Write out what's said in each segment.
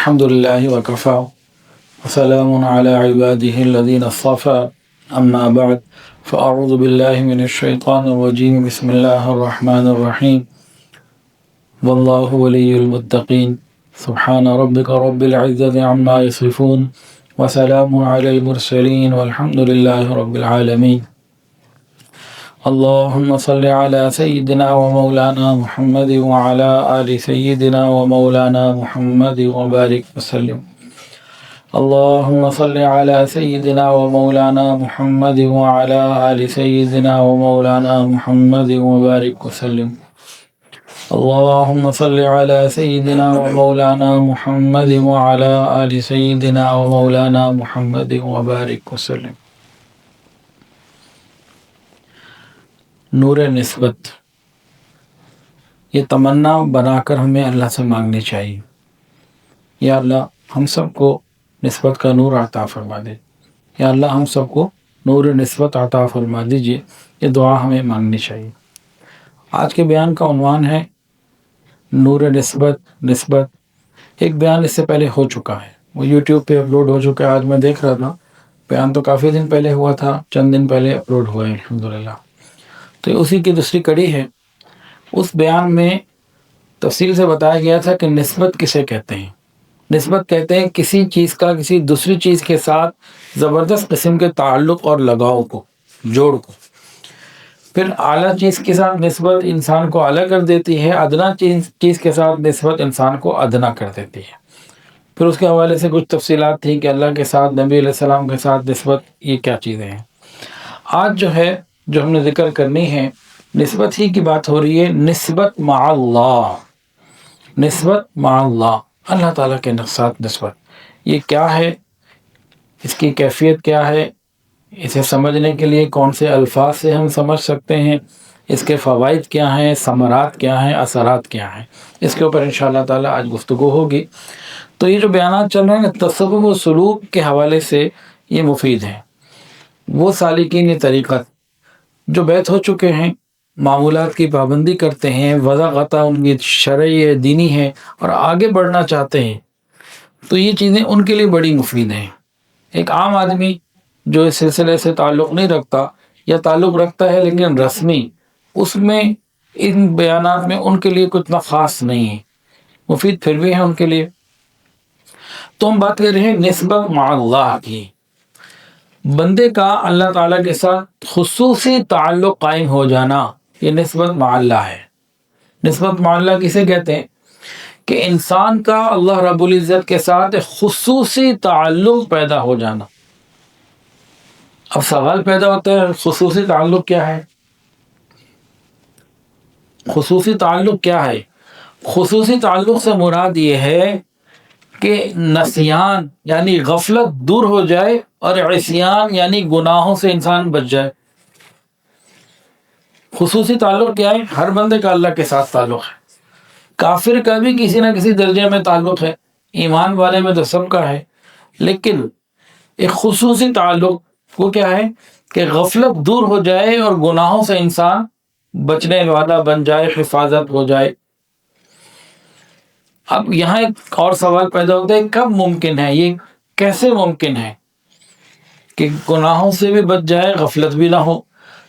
الحمد لله وكفى وسلام على عباده الذين اصطفى أما بعد فأعوذ بالله من الشيطان الرجيم بسم الله الرحمن الرحيم والله ولي المتقين سبحان ربك رب العزة عما يصفون وسلام على المرسلين والحمد لله رب العالمين اللهم صل على سيدنا ومولانا محمد وعلى آل سيدنا ومولانا محمد وبارك وسلم اللهم صل على سيدنا ومولانا محمد وعلى آل سيدنا ومولانا محمد وبارك وسلم اللهم صل على سيدنا ومولانا محمد وعلى آل سيدنا ومولانا محمد وبارك وسلم. نور نسبت، یہ تمنا بنا کر ہمیں اللہ سے مانگنی چاہیے، یا اللہ ہم سب کو نسبت کا نور عطا فرما دے، یا اللہ ہم سب کو نور نسبت عطا فرما دیجئے. یہ دعا ہمیں مانگنی چاہیے. آج کے بیان کا عنوان ہے نور نسبت. ایک بیان اس سے پہلے ہو چکا ہے، وہ یوٹیوب پہ اپلوڈ ہو چکا ہے. آج میں دیکھ رہا تھا، بیان تو کافی دن پہلے ہوا تھا، چند دن پہلے اپلوڈ ہوا ہے الحمدللہ. تو اسی کی دوسری کڑی ہے. اس بیان میں تفصیل سے بتایا گیا تھا کہ نسبت کسے کہتے ہیں. نسبت کہتے ہیں کسی چیز کا کسی دوسری چیز کے ساتھ زبردست قسم کے تعلق اور لگاؤ کو، جوڑ کو. پھر اعلیٰ چیز کے ساتھ نسبت انسان کو اعلیٰ کر دیتی ہے، ادنا چیز کے ساتھ نسبت انسان کو ادنا کر دیتی ہے. پھر اس کے حوالے سے کچھ تفصیلات تھیں کہ اللہ کے ساتھ، نبی علیہ السلام کے ساتھ نسبت یہ کیا چیزیں ہیں. آج جو ہم نے ذکر کرنی ہے، نسبت ہی کی بات ہو رہی ہے. نسبت مع اللہ، نسبت مع اللہ، اللہ تعالیٰ کے ساتھ نسبت. یہ کیا ہے، اس کی کیفیت کیا ہے، اسے سمجھنے کے لیے کون سے الفاظ سے ہم سمجھ سکتے ہیں، اس کے فوائد کیا ہیں، ثمرات کیا ہیں، اثرات کیا ہیں، اس کے اوپر انشاءاللہ تعالیٰ آج گفتگو ہوگی. تو یہ جو بیانات چل رہے ہیں تصوف و سلوک کے حوالے سے یہ مفید ہیں. وہ سالکین طریقت جو بیت ہو چکے ہیں، معمولات کی پابندی کرتے ہیں، وضع قطع ان کی شرعی دینی ہے اور آگے بڑھنا چاہتے ہیں، تو یہ چیزیں ان کے لیے بڑی مفید ہیں. ایک عام آدمی جو اس سلسلے سے تعلق نہیں رکھتا یا تعلق رکھتا ہے لیکن رسمی، اس میں ان بیانات میں ان کے لیے کچھ اتنا خاص نہیں ہے، مفید پھر بھی ہیں ان کے لیے. تو ہم بات کر رہے ہیں نسبت مع اللہ کی. بندے کا اللہ تعالیٰ کے ساتھ خصوصی تعلق قائم ہو جانا، یہ نسبت مع اللہ ہے. نسبت مع اللہ کسے کہتے ہیں؟ کہ انسان کا اللہ رب العزت کے ساتھ خصوصی تعلق پیدا ہو جانا. اب سوال پیدا ہوتا ہے خصوصی تعلق کیا ہے؟ خصوصی تعلق کیا ہے؟ خصوصی تعلق سے مراد یہ ہے کہ نسیان یعنی غفلت دور ہو جائے اور عصیان یعنی گناہوں سے انسان بچ جائے. خصوصی تعلق کیا ہے؟ ہر بندے کا اللہ کے ساتھ تعلق ہے. کافر کا بھی کسی نہ کسی درجے میں تعلق ہے، ایمان والے میں تو سب کا ہے. لیکن ایک خصوصی تعلق وہ کیا ہے کہ غفلت دور ہو جائے اور گناہوں سے انسان بچنے والا بن جائے، حفاظت ہو جائے. اب یہاں ایک اور سوال پیدا ہوتا ہے، کب ممکن ہے، یہ کیسے ممکن ہے کہ گناہوں سے بھی بچ جائے، غفلت بھی نہ ہو؟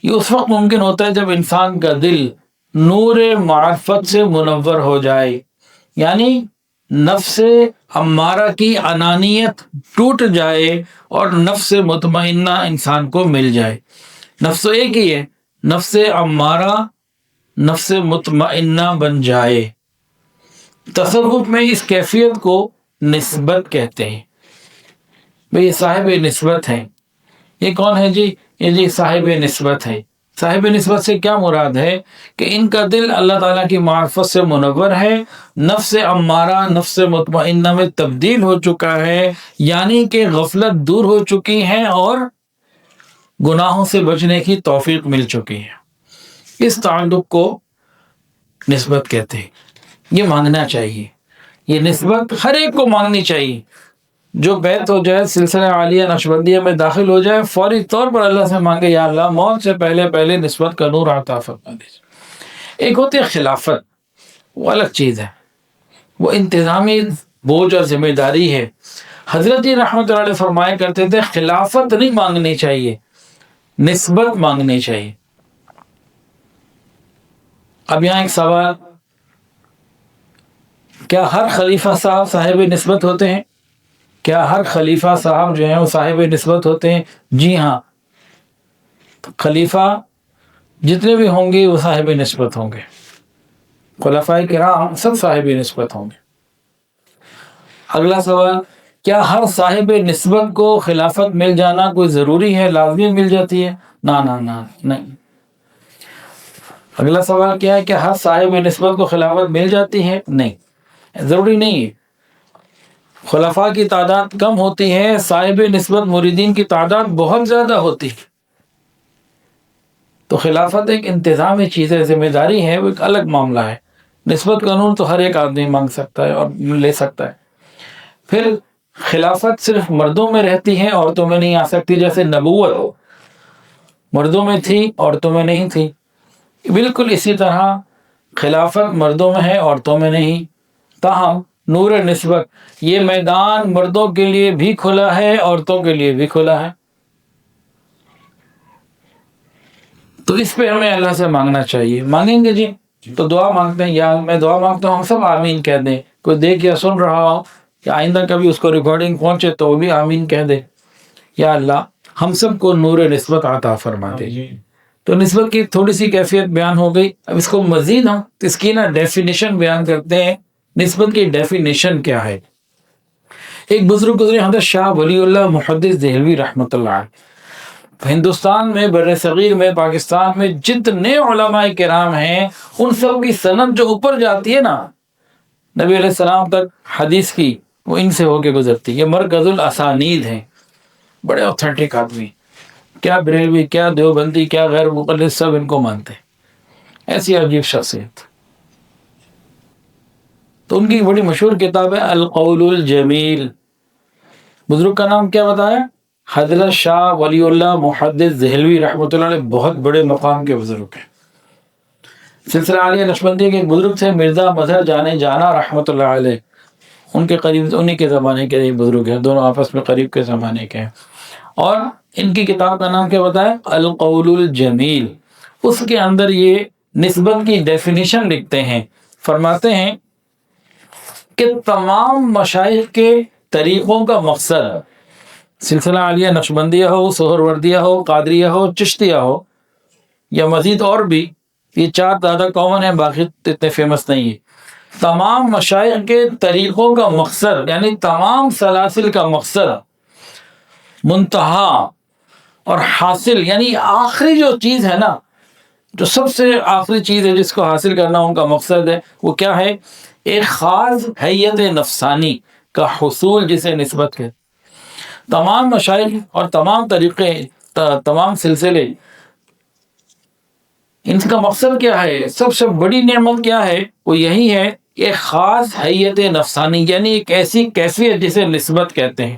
یہ اس وقت ممکن ہوتا ہے جب انسان کا دل نور معرفت سے منور ہو جائے، یعنی نفس امارہ کی انانیت ٹوٹ جائے اور نفس مطمئنہ انسان کو مل جائے. نفس ایک ہی ہے، نفس امارہ نفس مطمئنہ بن جائے. تصوف میں اس کیفیت کو نسبت کہتے ہیں. بھئی یہ صاحب نسبت ہیں. یہ کون ہے جی؟ یہ جی صاحب نسبت ہے. صاحب نسبت سے کیا مراد ہے؟ کہ ان کا دل اللہ تعالیٰ کی معرفت سے منور ہے، نفس امارہ نفس مطمئنہ میں تبدیل ہو چکا ہے، یعنی کہ غفلت دور ہو چکی ہے اور گناہوں سے بچنے کی توفیق مل چکی ہے. اس تعلق کو نسبت کہتے ہیں. یہ مانگنا چاہیے، یہ نسبت ہر ایک کو مانگنی چاہیے. جو بیت ہو جائے، سلسلہ عالیہ نقشبندیہ میں داخل ہو جائے، فوری طور پر اللہ سے مانگے، یا اللہ موت سے پہلے نسبت کا نور عطا فرما دیجیے. ایک ہوتی ہے خلافت، وہ الگ چیز ہے، وہ انتظامی بوجھ اور ذمہ داری ہے۔ حضرت جی رحمۃ اللہ علیہ فرمایا کرتے تھے خلافت نہیں مانگنی چاہیے، نسبت مانگنی چاہیے۔ اب یہاں ایک سوال، کیا ہر خلیفہ صاحب صاحب نسبت ہوتے ہیں؟ کیا ہر خلیفہ صاحب جو ہیں وہ صاحب نسبت ہوتے ہیں؟ جی ہاں، خلیفہ جتنے بھی ہوں گے وہ صاحب نسبت ہوں گے، خلفائے کرام سب صاحب نسبت ہوں گے۔ اگلا سوال، کیا ہر صاحب نسبت کو خلافت مل جانا کوئی ضروری ہے، لازمی مل جاتی ہے؟ نہیں۔ اگلا سوال کیا ہے، کیا ہر صاحب نسبت کو خلافت مل جاتی ہے؟ نہیں، ضروری نہیں ہے۔ خلفاء کی تعداد کم ہوتی ہے، صاحب نسبت مریدین کی تعداد بہت زیادہ ہوتی ہے۔ تو خلافت ایک انتظامی چیز ہے، ذمہ داری ہے، وہ ایک الگ معاملہ ہے۔ نسبت قانون تو ہر ایک آدمی مانگ سکتا ہے اور لے سکتا ہے۔ پھر خلافت صرف مردوں میں رہتی ہے، عورتوں میں نہیں آ سکتی، جیسے نبوت مردوں میں تھی عورتوں میں نہیں تھی، بالکل اسی طرح خلافت مردوں میں ہے عورتوں میں نہیں۔ تاہم نور نسبت یہ میدان مردوں کے لیے بھی کھلا ہے، عورتوں کے لیے بھی کھلا ہے۔ تو اس پہ ہمیں اللہ سے مانگنا چاہیے۔ مانگیں گے جی تو دعا مانگتے ہیں، یا میں دعا مانگتا ہوں ہم سب آمین کہہ دیں۔ کوئی دیکھ یا سن رہا ہو یا آئندہ کبھی اس کو ریکارڈنگ پہنچے تو وہ بھی آمین کہہ دے، یا اللہ ہم سب کو نور نسبت عطا فرما دے۔ تو نسبت کی تھوڑی سی کیفیت بیان ہو گئی، اب اس کو مزید ہم اس کی ڈیفینیشن بیان کرتے ہیں۔ نسبت کی ڈیفینیشن کیا ہے؟ ایک بزرگ گزرے حضرت شاہ ولی اللہ محدث دہلوی رحمۃ اللہ علیہ، ہندوستان میں، بر صغیر میں، پاکستان میں جتنے علماء کرام ہیں ان سب کی سند جو اوپر جاتی ہے نا نبی علیہ السلام تک حدیث کی، وہ ان سے ہو کے گزرتی ہے۔ یہ مرکز الاسانید ہیں، بڑے اوتھینٹک آدمی، کیا بریلوی، کیا دیوبندی، کیا غیر مقلد، سب ان کو مانتے ہیں۔ ایسی عجیب شخصیت۔ تو ان کی بڑی مشہور کتاب ہے القول الجمیل۔ بزرگ کا نام کیا بتایا؟ حضرت شاہ ولی اللہ محدث دہلوی رحمۃ اللہ علیہ، بہت بڑے مقام کے بزرگ ہیں۔ سلسلہ عالیہ نقشبندی کے ایک بزرگ تھے مرزا مظہر جانے جانا رحمۃ اللہ علیہ، ان کے قریب، انہی کے زمانے کے ایک بزرگ ہیں، دونوں آپس میں قریب کے زمانے کے ہیں۔ اور ان کی کتاب کا نام کیا بتایا؟ القول الجمیل۔ اس کے اندر یہ نسبت کی ڈیفینیشن لکھتے ہیں، فرماتے ہیں کہ تمام مشائخ کے طریقوں کا مقصد، سلسلہ عالیہ نقشبندیہ ہو، سہروردیہ ہو، قادریہ ہو، چشتیہ ہو، یا مزید اور بھی، یہ چار زیادہ کامن ہیں، باقی اتنے فیمس نہیں ہے۔ تمام مشائخ کے طریقوں کا مقصد یعنی تمام سلاسل کا مقصد، منتہا اور حاصل یعنی آخری جو چیز ہے نا، جو سب سے آخری چیز ہے جس کو حاصل کرنا ان کا مقصد ہے، وہ کیا ہے؟ ایک خاص حیت نفسانی کا حصول، جسے نسبت ہے۔ تمام مشائخ اور تمام طریقے، تمام سلسلے، ان کا مقصد کیا ہے؟ سب سے بڑی نعمت کیا ہے؟ وہ یہی ہے، ایک خاص حیت نفسانی یعنی ایک ایسی کیفیت جسے نسبت کہتے ہیں۔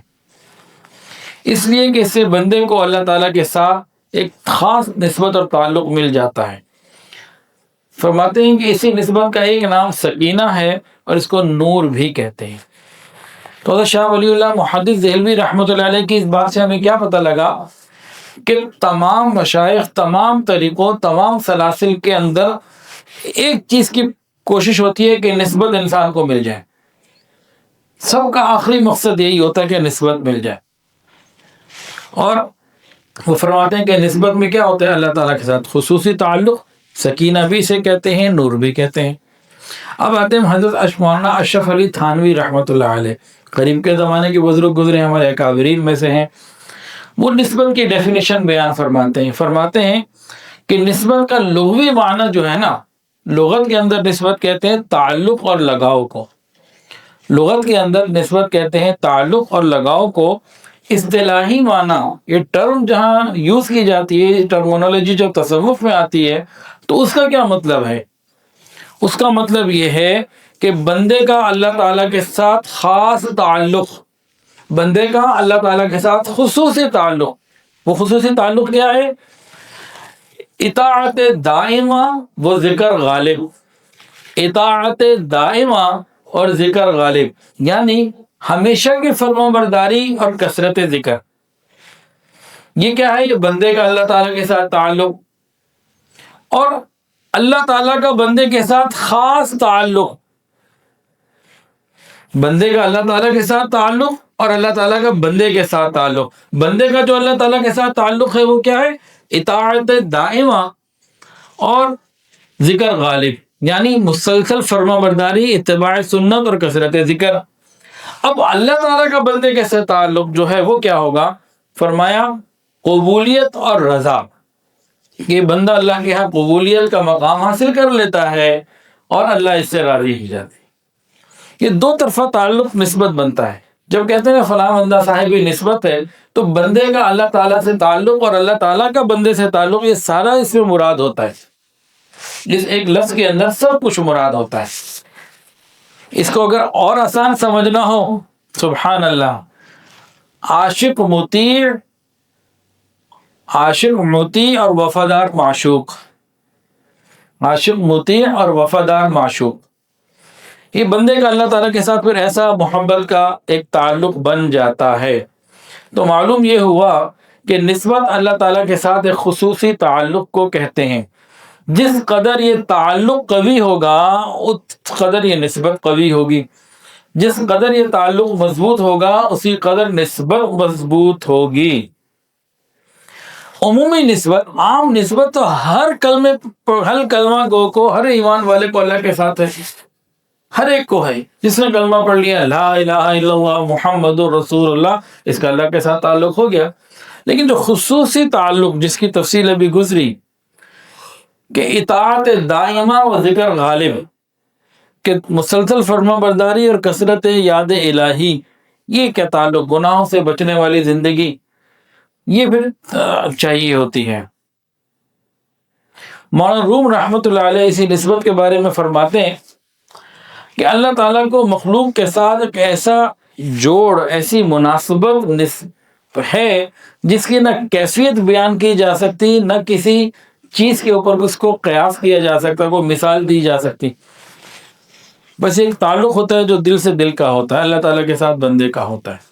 اس لیے کہ اس سے بندے کو اللہ تعالیٰ کے ساتھ ایک خاص نسبت اور تعلق مل جاتا ہے۔ فرماتے ہیں کہ اسی نسبت کا ایک نام سکینہ ہے اور اس کو نور بھی کہتے ہیں۔ تو حضرت شاہ ولی اللہ محدث دہلوی رحمۃ اللہ علیہ کی اس بات سے ہمیں کیا پتہ لگا کہ تمام مشائخ، تمام طریقوں، تمام سلاسل کے اندر ایک چیز کی کوشش ہوتی ہے کہ نسبت انسان کو مل جائے۔ سب کا آخری مقصد یہی ہوتا ہے کہ نسبت مل جائے۔ اور وہ فرماتے ہیں کہ نسبت میں کیا ہوتا ہے؟ اللہ تعالیٰ کے ساتھ خصوصی تعلق، سکینہ بھی اسے کہتے ہیں، نور بھی کہتے ہیں۔ اب آتے ہیں حضرت مولانا اشرف علی تھانوی رحمۃ اللہ علیہ، قریب کے زمانے کے بزرگ گزرے، ہمارے اکابرین میں سے ہیں۔ وہ نسبت کی ڈیفینیشن بیان فرماتے ہیں کہ نسبت کا لغوی معنی جو ہے نا، لغت کے اندر نسبت کہتے ہیں تعلق اور لگاؤ کو۔ لغت کے اندر نسبت کہتے ہیں تعلق اور لگاؤ کو۔ اصطلاحی معنی، یہ ٹرم جہاں یوز کی جاتی ہے، ٹرمونالوجی جب تصوف میں آتی ہے تو اس کا کیا مطلب ہے؟ اس کا مطلب یہ ہے کہ بندے کا اللہ تعالیٰ کے ساتھ خاص تعلق، بندے کا اللہ تعالیٰ کے ساتھ خصوصی تعلق۔ وہ خصوصی تعلق کیا ہے؟ اطاعت دائمہ و ذکر غالب۔ اطاعت دائمہ اور ذکر غالب، یعنی ہمیشہ کی فرما برداری اور کثرت ذکر. یہ کیا ہے؟ یہ بندے کا اللہ تعالیٰ کے ساتھ تعلق، اور اللہ تعالیٰ کا بندے کے ساتھ خاص تعلق. بندے کا اللہ تعالیٰ کے ساتھ تعلق اور اللہ تعالیٰ کا بندے کے ساتھ تعلق. بندے کا جو اللہ تعالیٰ کے ساتھ تعلق ہے وہ کیا ہے؟ اطاعت دائمہ اور ذکر غالب، یعنی مسلسل فرما برداری، اتباع سنت اور کثرت ذکر. اب اللہ تعالیٰ کا بندے کے ساتھ تعلق جو ہے وہ کیا ہوگا؟ فرمایا قبولیت اور رضا. یہ بندہ اللہ کے یہاں قبولیت کا مقام حاصل کر لیتا ہے اور اللہ اس سے راضی ہو جاتی. یہ دو طرفہ تعلق نسبت بنتا ہے. جب کہتے ہیں فلاں بندہ صاحب نسبت ہے تو بندے کا اللہ تعالیٰ سے تعلق اور اللہ تعالیٰ کا بندے سے تعلق، یہ سارا اس میں مراد ہوتا ہے. اس ایک لفظ کے اندر سب کچھ مراد ہوتا ہے. اس کو اگر اور آسان سمجھنا ہو، سبحان اللہ، عاشق مطیع اور وفادار معشوق. عاشق مطیع اور وفادار معشوق، یہ بندے کا اللہ تعالیٰ کے ساتھ پھر ایسا محبت کا ایک تعلق بن جاتا ہے. تو معلوم یہ ہوا کہ نسبت اللہ تعالیٰ کے ساتھ ایک خصوصی تعلق کو کہتے ہیں. جس قدر یہ تعلق قوی ہوگا اس قدر یہ نسبت قوی ہوگی. جس قدر یہ تعلق مضبوط ہوگا اسی قدر نسبت مضبوط ہوگی. عمومی نسبت، عام نسبت تو ہر کلمہ گو کو، ہر ایمان والے کو اللہ کے ساتھ ہے، ہر ایک کو ہے. جس نے کلمہ پڑھ لیا لا الہ الا اللہ محمد رسول اللہ، اس کا اللہ کے ساتھ تعلق ہو گیا. لیکن جو خصوصی تعلق جس کی تفصیل ابھی گزری کہ اطاعت دائمہ و ذکر غالب، کہ مسلسل فرما برداری اور کثرت یاد الہی، یہ کیا تعلق، گناہوں سے بچنے والی زندگی، یہ پھر چاہیے ہوتی ہے. مولانا روم رحمۃ اللہ علیہ اسی نسبت کے بارے میں فرماتے ہیں کہ اللہ تعالیٰ کو مخلوق کے ساتھ ایک ایسا جوڑ، ایسی مناسبت ہے جس کی نہ کیفیت بیان کی جا سکتی، نہ کسی چیز کے اوپر اس کو قیاس کیا جا سکتا، کوئی مثال دی جا سکتی. بس ایک تعلق ہوتا ہے جو دل سے دل کا ہوتا ہے، اللہ تعالیٰ کے ساتھ بندے کا ہوتا ہے.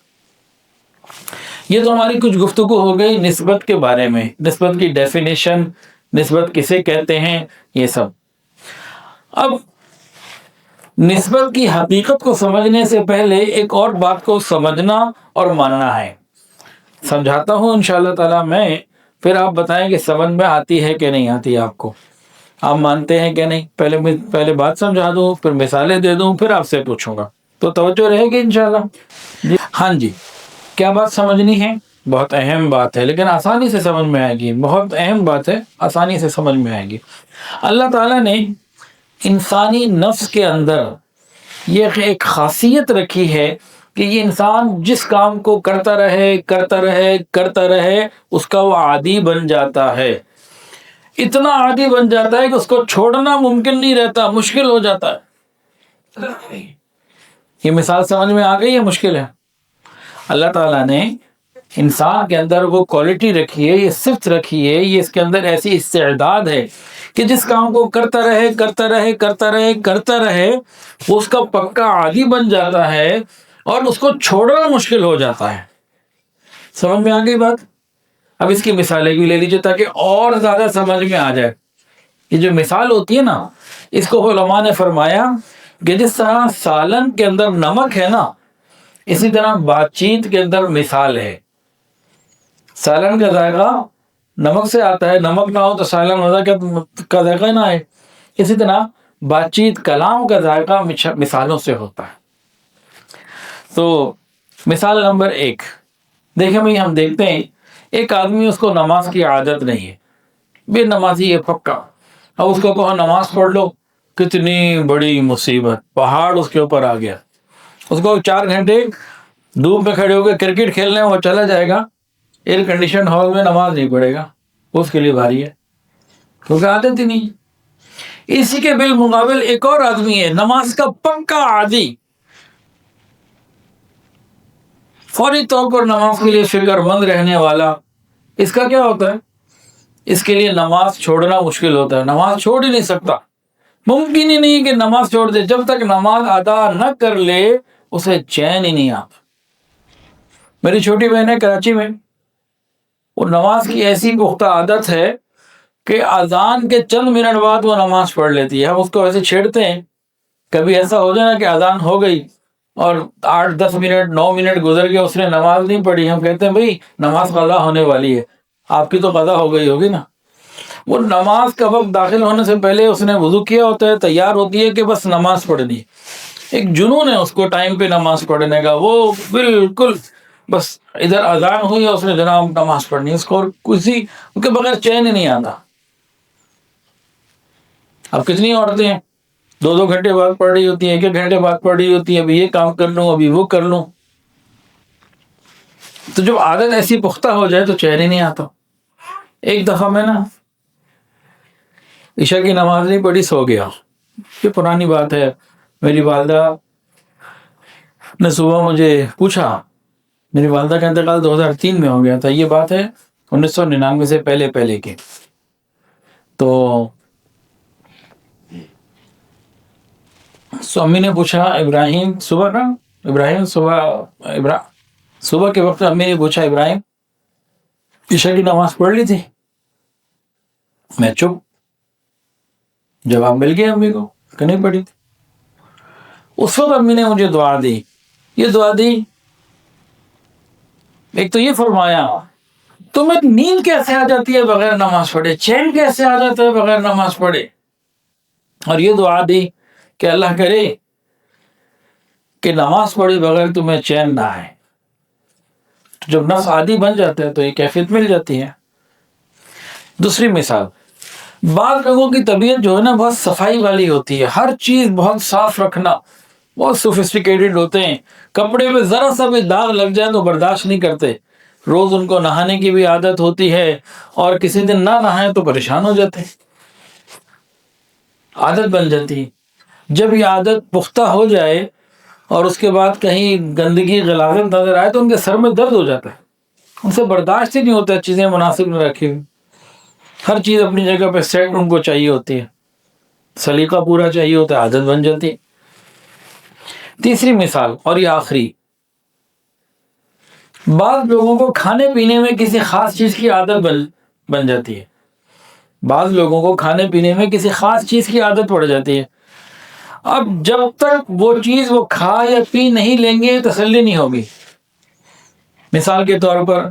یہ تو ہماری کچھ گفتگو ہو گئی نسبت کے بارے میں، نسبت کی ڈیفینیشن، نسبت کسے کہتے ہیں، یہ سب. اب نسبت کی حقیقت کو سمجھنے سے پہلے ایک اور بات کو سمجھنا اور ماننا ہے. سمجھاتا ہوں انشاءاللہ تعالی میں، پھر آپ بتائیں کہ سمجھ میں آتی ہے کہ نہیں آتی، آپ کو آپ مانتے ہیں کہ نہیں. پہلے بات سمجھا دوں، پھر مثالیں دے دوں، پھر آپ سے پوچھوں گا تو توجہ رہے گی انشاءاللہ. جی ہاں جی، کیا بات سمجھنی ہے؟ بہت اہم بات ہے، لیکن آسانی سے سمجھ میں آئے گی. بہت اہم بات ہے، آسانی سے سمجھ میں آئے گی. اللہ تعالیٰ نے انسانی نفس کے اندر یہ ایک خاصیت رکھی ہے کہ یہ انسان جس کام کو کرتا رہے اس کا وہ عادی بن جاتا ہے. اتنا عادی بن جاتا ہے کہ اس کو چھوڑنا ممکن نہیں رہتا، مشکل ہو جاتا ہے. یہ مثال سمجھ میں آ گئی ہے؟ مشکل ہے. اللہ تعالیٰ نے انسان کے اندر وہ کوالٹی رکھی ہے، یہ صفت رکھی ہے، یہ اس کے اندر ایسی استعداد ہے کہ جس کام کو کرتا رہے وہ اس کا پکا عادی بن جاتا ہے اور اس کو چھوڑنا مشکل ہو جاتا ہے. سمجھ میں آ گئی بات؟ اب اس کی مثالیں بھی لے لیجیے تاکہ اور زیادہ سمجھ میں آ جائے. یہ جو مثال ہوتی ہے نا، اس کو علماء نے فرمایا کہ جس طرح سالن کے اندر نمک ہے نا، اسی طرح بات چیت کے اندر مثال ہے. سالن کا ذائقہ نمک سے آتا ہے، نمک نہ ہو تو سالن کا ذائقہ نہ ہے. اسی طرح بات چیت، کلام کا ذائقہ مثالوں سے ہوتا ہے. تو مثال نمبر 1 دیکھیں بھائی، ہم دیکھتے ہیں ایک آدمی، اس کو نماز کی عادت نہیں ہے، بے نمازی ہے پکا. اب اس کو کہو نماز پڑھ لو، کتنی بڑی مصیبت، پہاڑ اس کے اوپر آ گیا. اس کو 4 گھنٹے دھوپ میں کھڑے ہو کے کرکٹ کھیلنے وہ چلا جائے گا، ایئر کنڈیشن ہال میں نماز نہیں پڑھے گا، اس کے لیے بھاری ہے کیونکہ عادت ہی نہیں. اسی کے بالمقابل ایک اور آدمی ہے نماز کا پکا عادی، فوری طور پر نماز کے لیے فکر مند رہنے والا. اس کا کیا ہوتا ہے؟ اس کے لیے نماز چھوڑنا مشکل ہوتا ہے، نماز چھوڑ ہی نہیں سکتا. ممکن ہی نہیں کہ نماز چھوڑ دے. جب تک نماز ادا نہ کر لے اسے چین ہی نہیں آتا. میری چھوٹی بہن ہے کراچی میں، وہ نماز کی ایسی پختہ عادت ہے کہ اذان کے چند منٹ بعد وہ نماز پڑھ لیتی ہے. ہم اس کو ایسے چھیڑتے ہیں، کبھی ایسا ہو جائے نا کہ اذان ہو گئی اور 8 10 منٹ 9 منٹ گزر گئے اس نے نماز نہیں پڑھی، ہم کہتے ہیں بھئی نماز قضا ہونے والی ہے. آپ کی تو قضا ہو گئی ہوگی نا. وہ نماز کا وقت داخل ہونے سے پہلے اس نے وضو کیا ہوتا ہے، تیار ہوتی ہے کہ بس نماز پڑھنی ہے. ایک جنون ہے اس کو ٹائم پہ نماز پڑھنے کا. وہ بالکل بس ادھر اذان ہوئی اور اس نے جناب نماز پڑھنی ہے. اس کو اور کسی کے بغیر چین ہی نہیں آتا. اب کتنی عورتیں ہیں 2 2 گھنٹے بعد پڑھ رہی ہوتی ہیں، 1 1 گھنٹے بعد پڑھ رہی ہوتی ہیں، ابھی یہ کام کر لوں ابھی وہ کر لوں. تو جب عادت ایسی پختہ ہو جائے تو چین ہی نہیں آتا. ایک دفعہ میں نا عشاء کی نماز نہیں پڑھی، سو گیا. یہ پرانی بات ہے. میری والدہ نے صبح مجھے پوچھا، میری والدہ کا انتقال 2003 میں ہو گیا تھا، یہ بات ہے 1999 سے پہلے کی. تو امی نے پوچھا ابراہیم صبح کے وقت امی نے پوچھا ابراہیم عشاء کی نماز پڑھ لی تھی؟ میں چپ. جواب مل گیا امی کو کہ نہیں پڑھی تھی. اس وقت امی نے مجھے دعا دی. یہ دعا دی، ایک تو یہ فرمایا تمہیں نیند کیسے آ جاتی ہے بغیر نماز پڑھے، چین کیسے آ جاتا ہے بغیر نماز پڑھے. اور یہ دعا دی کہ اللہ کرے کہ نماز پڑھے بغیر تمہیں چین نہ آئے. جب نفس عادی بن جاتا ہے تو یہ کیفیت مل جاتی ہے. دوسری مثال، بعض لوگوں کی طبیعت جو ہے نا بہت صفائی والی ہوتی ہے، ہر چیز بہت صاف رکھنا، بہت سوفسٹیکیٹڈ ہوتے ہیں. کپڑے پہ ذرا سا بھی داغ لگ جائے تو برداشت نہیں کرتے. روز ان کو نہانے کی بھی عادت ہوتی ہے اور کسی دن نہ نہائیں تو پریشان ہو جاتے ہیں. عادت بن جاتی. جب یہ عادت پختہ ہو جائے اور اس کے بعد کہیں گندگی غلاظت نظر آئے تو ان کے سر میں درد ہو جاتا ہے. ان سے برداشت ہی نہیں ہوتا چیزیں مناسب نہ رکھی ہوئی. ہر چیز اپنی جگہ پہ سیٹ ان کو چاہیے ہوتی ہے، سلیقہ پورا چاہیے ہوتا ہے، عادت بن جاتی ہے. تیسری مثال اور یہ آخری، بعض لوگوں کو کھانے پینے میں کسی خاص چیز کی عادت بن جاتی ہے. بعض لوگوں کو کھانے پینے میں کسی خاص چیز کی عادت پڑ جاتی ہے. اب جب تک وہ چیز وہ کھا یا پی نہیں لیں گے تسلی نہیں ہوگی. مثال کے طور پر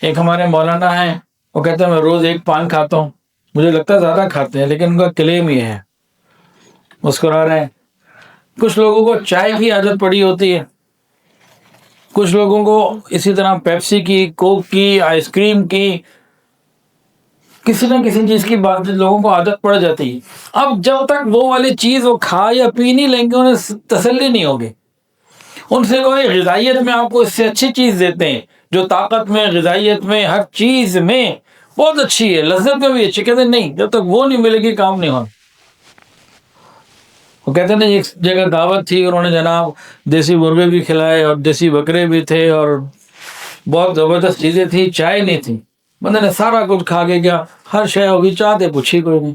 ایک ہمارے مولانا ہیں، وہ کہتے ہیں میں روز 1 پان کھاتا ہوں. مجھے لگتا ہے زیادہ کھاتے ہیں لیکن ان کا کلیم یہ ہے. مسکرا رہے ہیں. کچھ لوگوں کو چائے کی عادت پڑی ہوتی ہے، کچھ لوگوں کو اسی طرح پیپسی کی، کوک کی، آئس کریم کی، کسی نہ کسی چیز کی بات لوگوں کو عادت پڑ جاتی ہے. اب جب تک وہ والی چیز وہ کھا یا پی نہیں لیں گے انہیں تسلی نہیں ہوگی. ان سے کوئی غذائیت میں آپ کو اس سے اچھی چیز دیتے ہیں جو طاقت میں، غذائیت میں، ہر چیز میں بہت اچھی ہے، لذت میں بھی اچھی، کہتے ہیں نہیں جب تک وہ نہیں ملے گی کام نہیں ہونا. وہ کہتے ہیں ایک جگہ دعوت تھی، انہوں نے جناب دیسی مرغے بھی کھلائے اور دیسی بکرے بھی تھے اور بہت زبردست چیزیں تھی، چائے نہیں تھی. بندے نے سارا کچھ کھا کے کیا، ہر شے ہوگی، چاہتے پوچھی کوئی نہیں.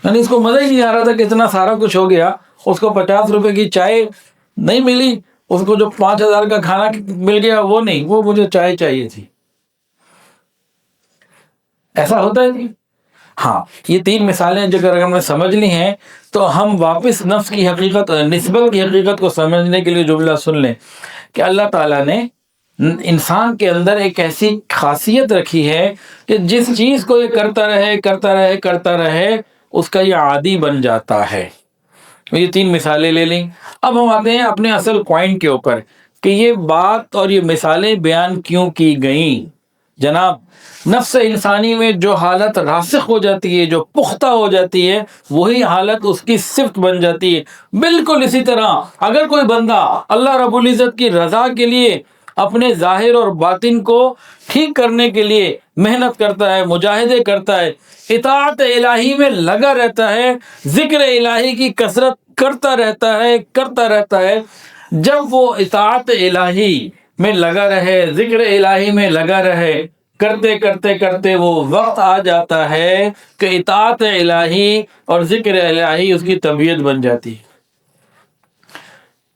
یعنی اس کو مزہ ہی نہیں آ رہا تھا کہ اتنا سارا کچھ ہو گیا، اس کو 50 روپے کی چائے نہیں ملی، اس کو جو 5000 کا کھانا مل گیا وہ نہیں، وہ مجھے چائے چاہیے تھی. ایسا ہوتا ہے نہیں. ہاں، یہ 3 مثالیں اگر ہم نے سمجھ لی ہیں تو ہم واپس نفس کی حقیقت، نسبت کی حقیقت کو سمجھنے کے لیے جملہ سن لیں کہ اللہ تعالیٰ نے انسان کے اندر ایک ایسی خاصیت رکھی ہے کہ جس چیز کو یہ کرتا رہے اس کا یہ عادی بن جاتا ہے. یہ 3 مثالیں لے لیں. اب ہم آتے ہیں اپنے اصل پوائنٹ کے اوپر کہ یہ بات اور یہ مثالیں بیان کیوں کی گئیں. جناب نفس انسانی میں جو حالت راسخ ہو جاتی ہے، جو پختہ ہو جاتی ہے، وہی حالت اس کی صفت بن جاتی ہے. بالکل اسی طرح اگر کوئی بندہ اللہ رب العزت کی رضا کے لیے اپنے ظاہر اور باطن کو ٹھیک کرنے کے لیے محنت کرتا ہے، مجاہدے کرتا ہے، اطاعت الہی میں لگا رہتا ہے، ذکر الہی کی کثرت کرتا رہتا ہے، جب وہ اطاعت الہی میں لگا رہے، ذکر الہی میں لگا رہے، کرتے کرتے کرتے وہ وقت آ جاتا ہے کہ اطاعت الہی اور ذکر الہی اس کی طبیعت بن جاتی ہے۔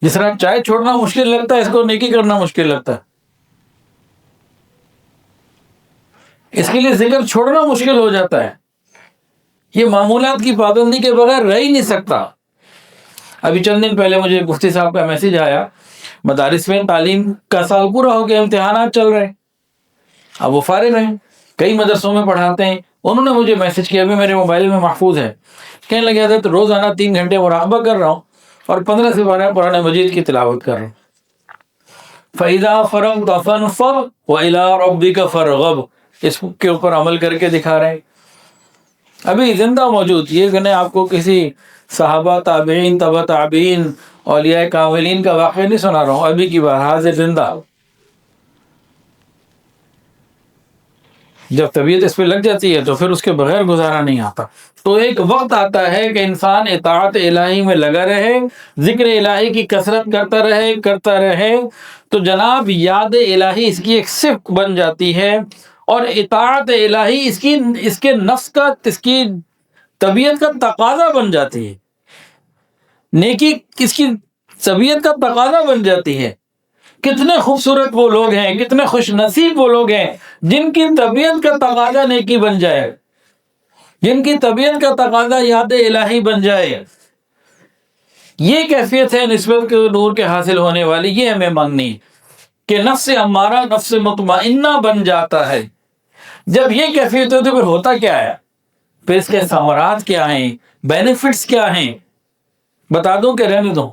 جس طرح چائے چھوڑنا مشکل لگتا ہے، اس کو نیکی کرنا مشکل لگتا ہے۔ اس کے لیے ذکر چھوڑنا مشکل ہو جاتا ہے۔ یہ معمولات کی پابندی کے بغیر رہ ہی نہیں سکتا۔ ابھی چند دن پہلے مجھے مفتی صاحب کا میسج آیا، مدارس میں تعلیم کا سال پورا ہو گیا، امتحانات چل رہے ہیں، اب وہ فارغ ہیں، کئی مدرسوں میں پڑھاتے ہیں۔ انہوں نے مجھے میسج کیا، ابھی میرے موبائل میں محفوظ ہے، کہنے لگے حضرت روزانہ 3 گھنٹے مراقبہ کر رہا ہوں اور 15 سے 12 قرآن مجید کی تلاوت کر رہا ہوں۔ فَإِذَا فَرَغْتَ فَانصَبْ وَإِلَىٰ رَبِّكَ فَارْغَب، اس کے اوپر عمل کر کے دکھا رہے ہیں۔ ابھی زندہ موجود، یہ کہ آپ کو کسی صحابہ، تابعین، تبع تابعین، اولیاء کاملین کا واقعہ نہیں سنا رہا ہوں، ابھی کی بات، حاضر زندہ۔ جب طبیعت اس پہ لگ جاتی ہے تو پھر اس کے بغیر گزارا نہیں آتا۔ تو ایک وقت آتا ہے کہ انسان اطاعت الہی میں لگا رہے، ذکر الہی کی کثرت کرتا رہے تو جناب یاد الہی اس کی ایک صفت بن جاتی ہے، اور اطاعت الہی اس کے نفس کا، اس کی طبیعت کا تقاضا بن جاتی ہے۔ نیکی اس کی طبیعت کا تقاضا بن جاتی ہے۔ کتنے خوبصورت وہ لوگ ہیں، کتنے خوش نصیب وہ لوگ ہیں جن کی طبیعت کا تقاضا نیکی بن جائے، جن کی طبیعت کا تقاضا یاد الہی بن جائے۔ یہ کیفیت ہے نسبت کے نور کے حاصل ہونے والی، یہ ہمیں مانگنی ہے کہ نفس امارہ نفس مطمئنہ بن جاتا ہے۔ جب یہ کیفیت ہوتی ہے پھر ہوتا کیا ہے، پھر اس کے ثمرات کیا ہیں، بینیفٹس کیا ہیں، بتا دوں کہ رہنے دوں؟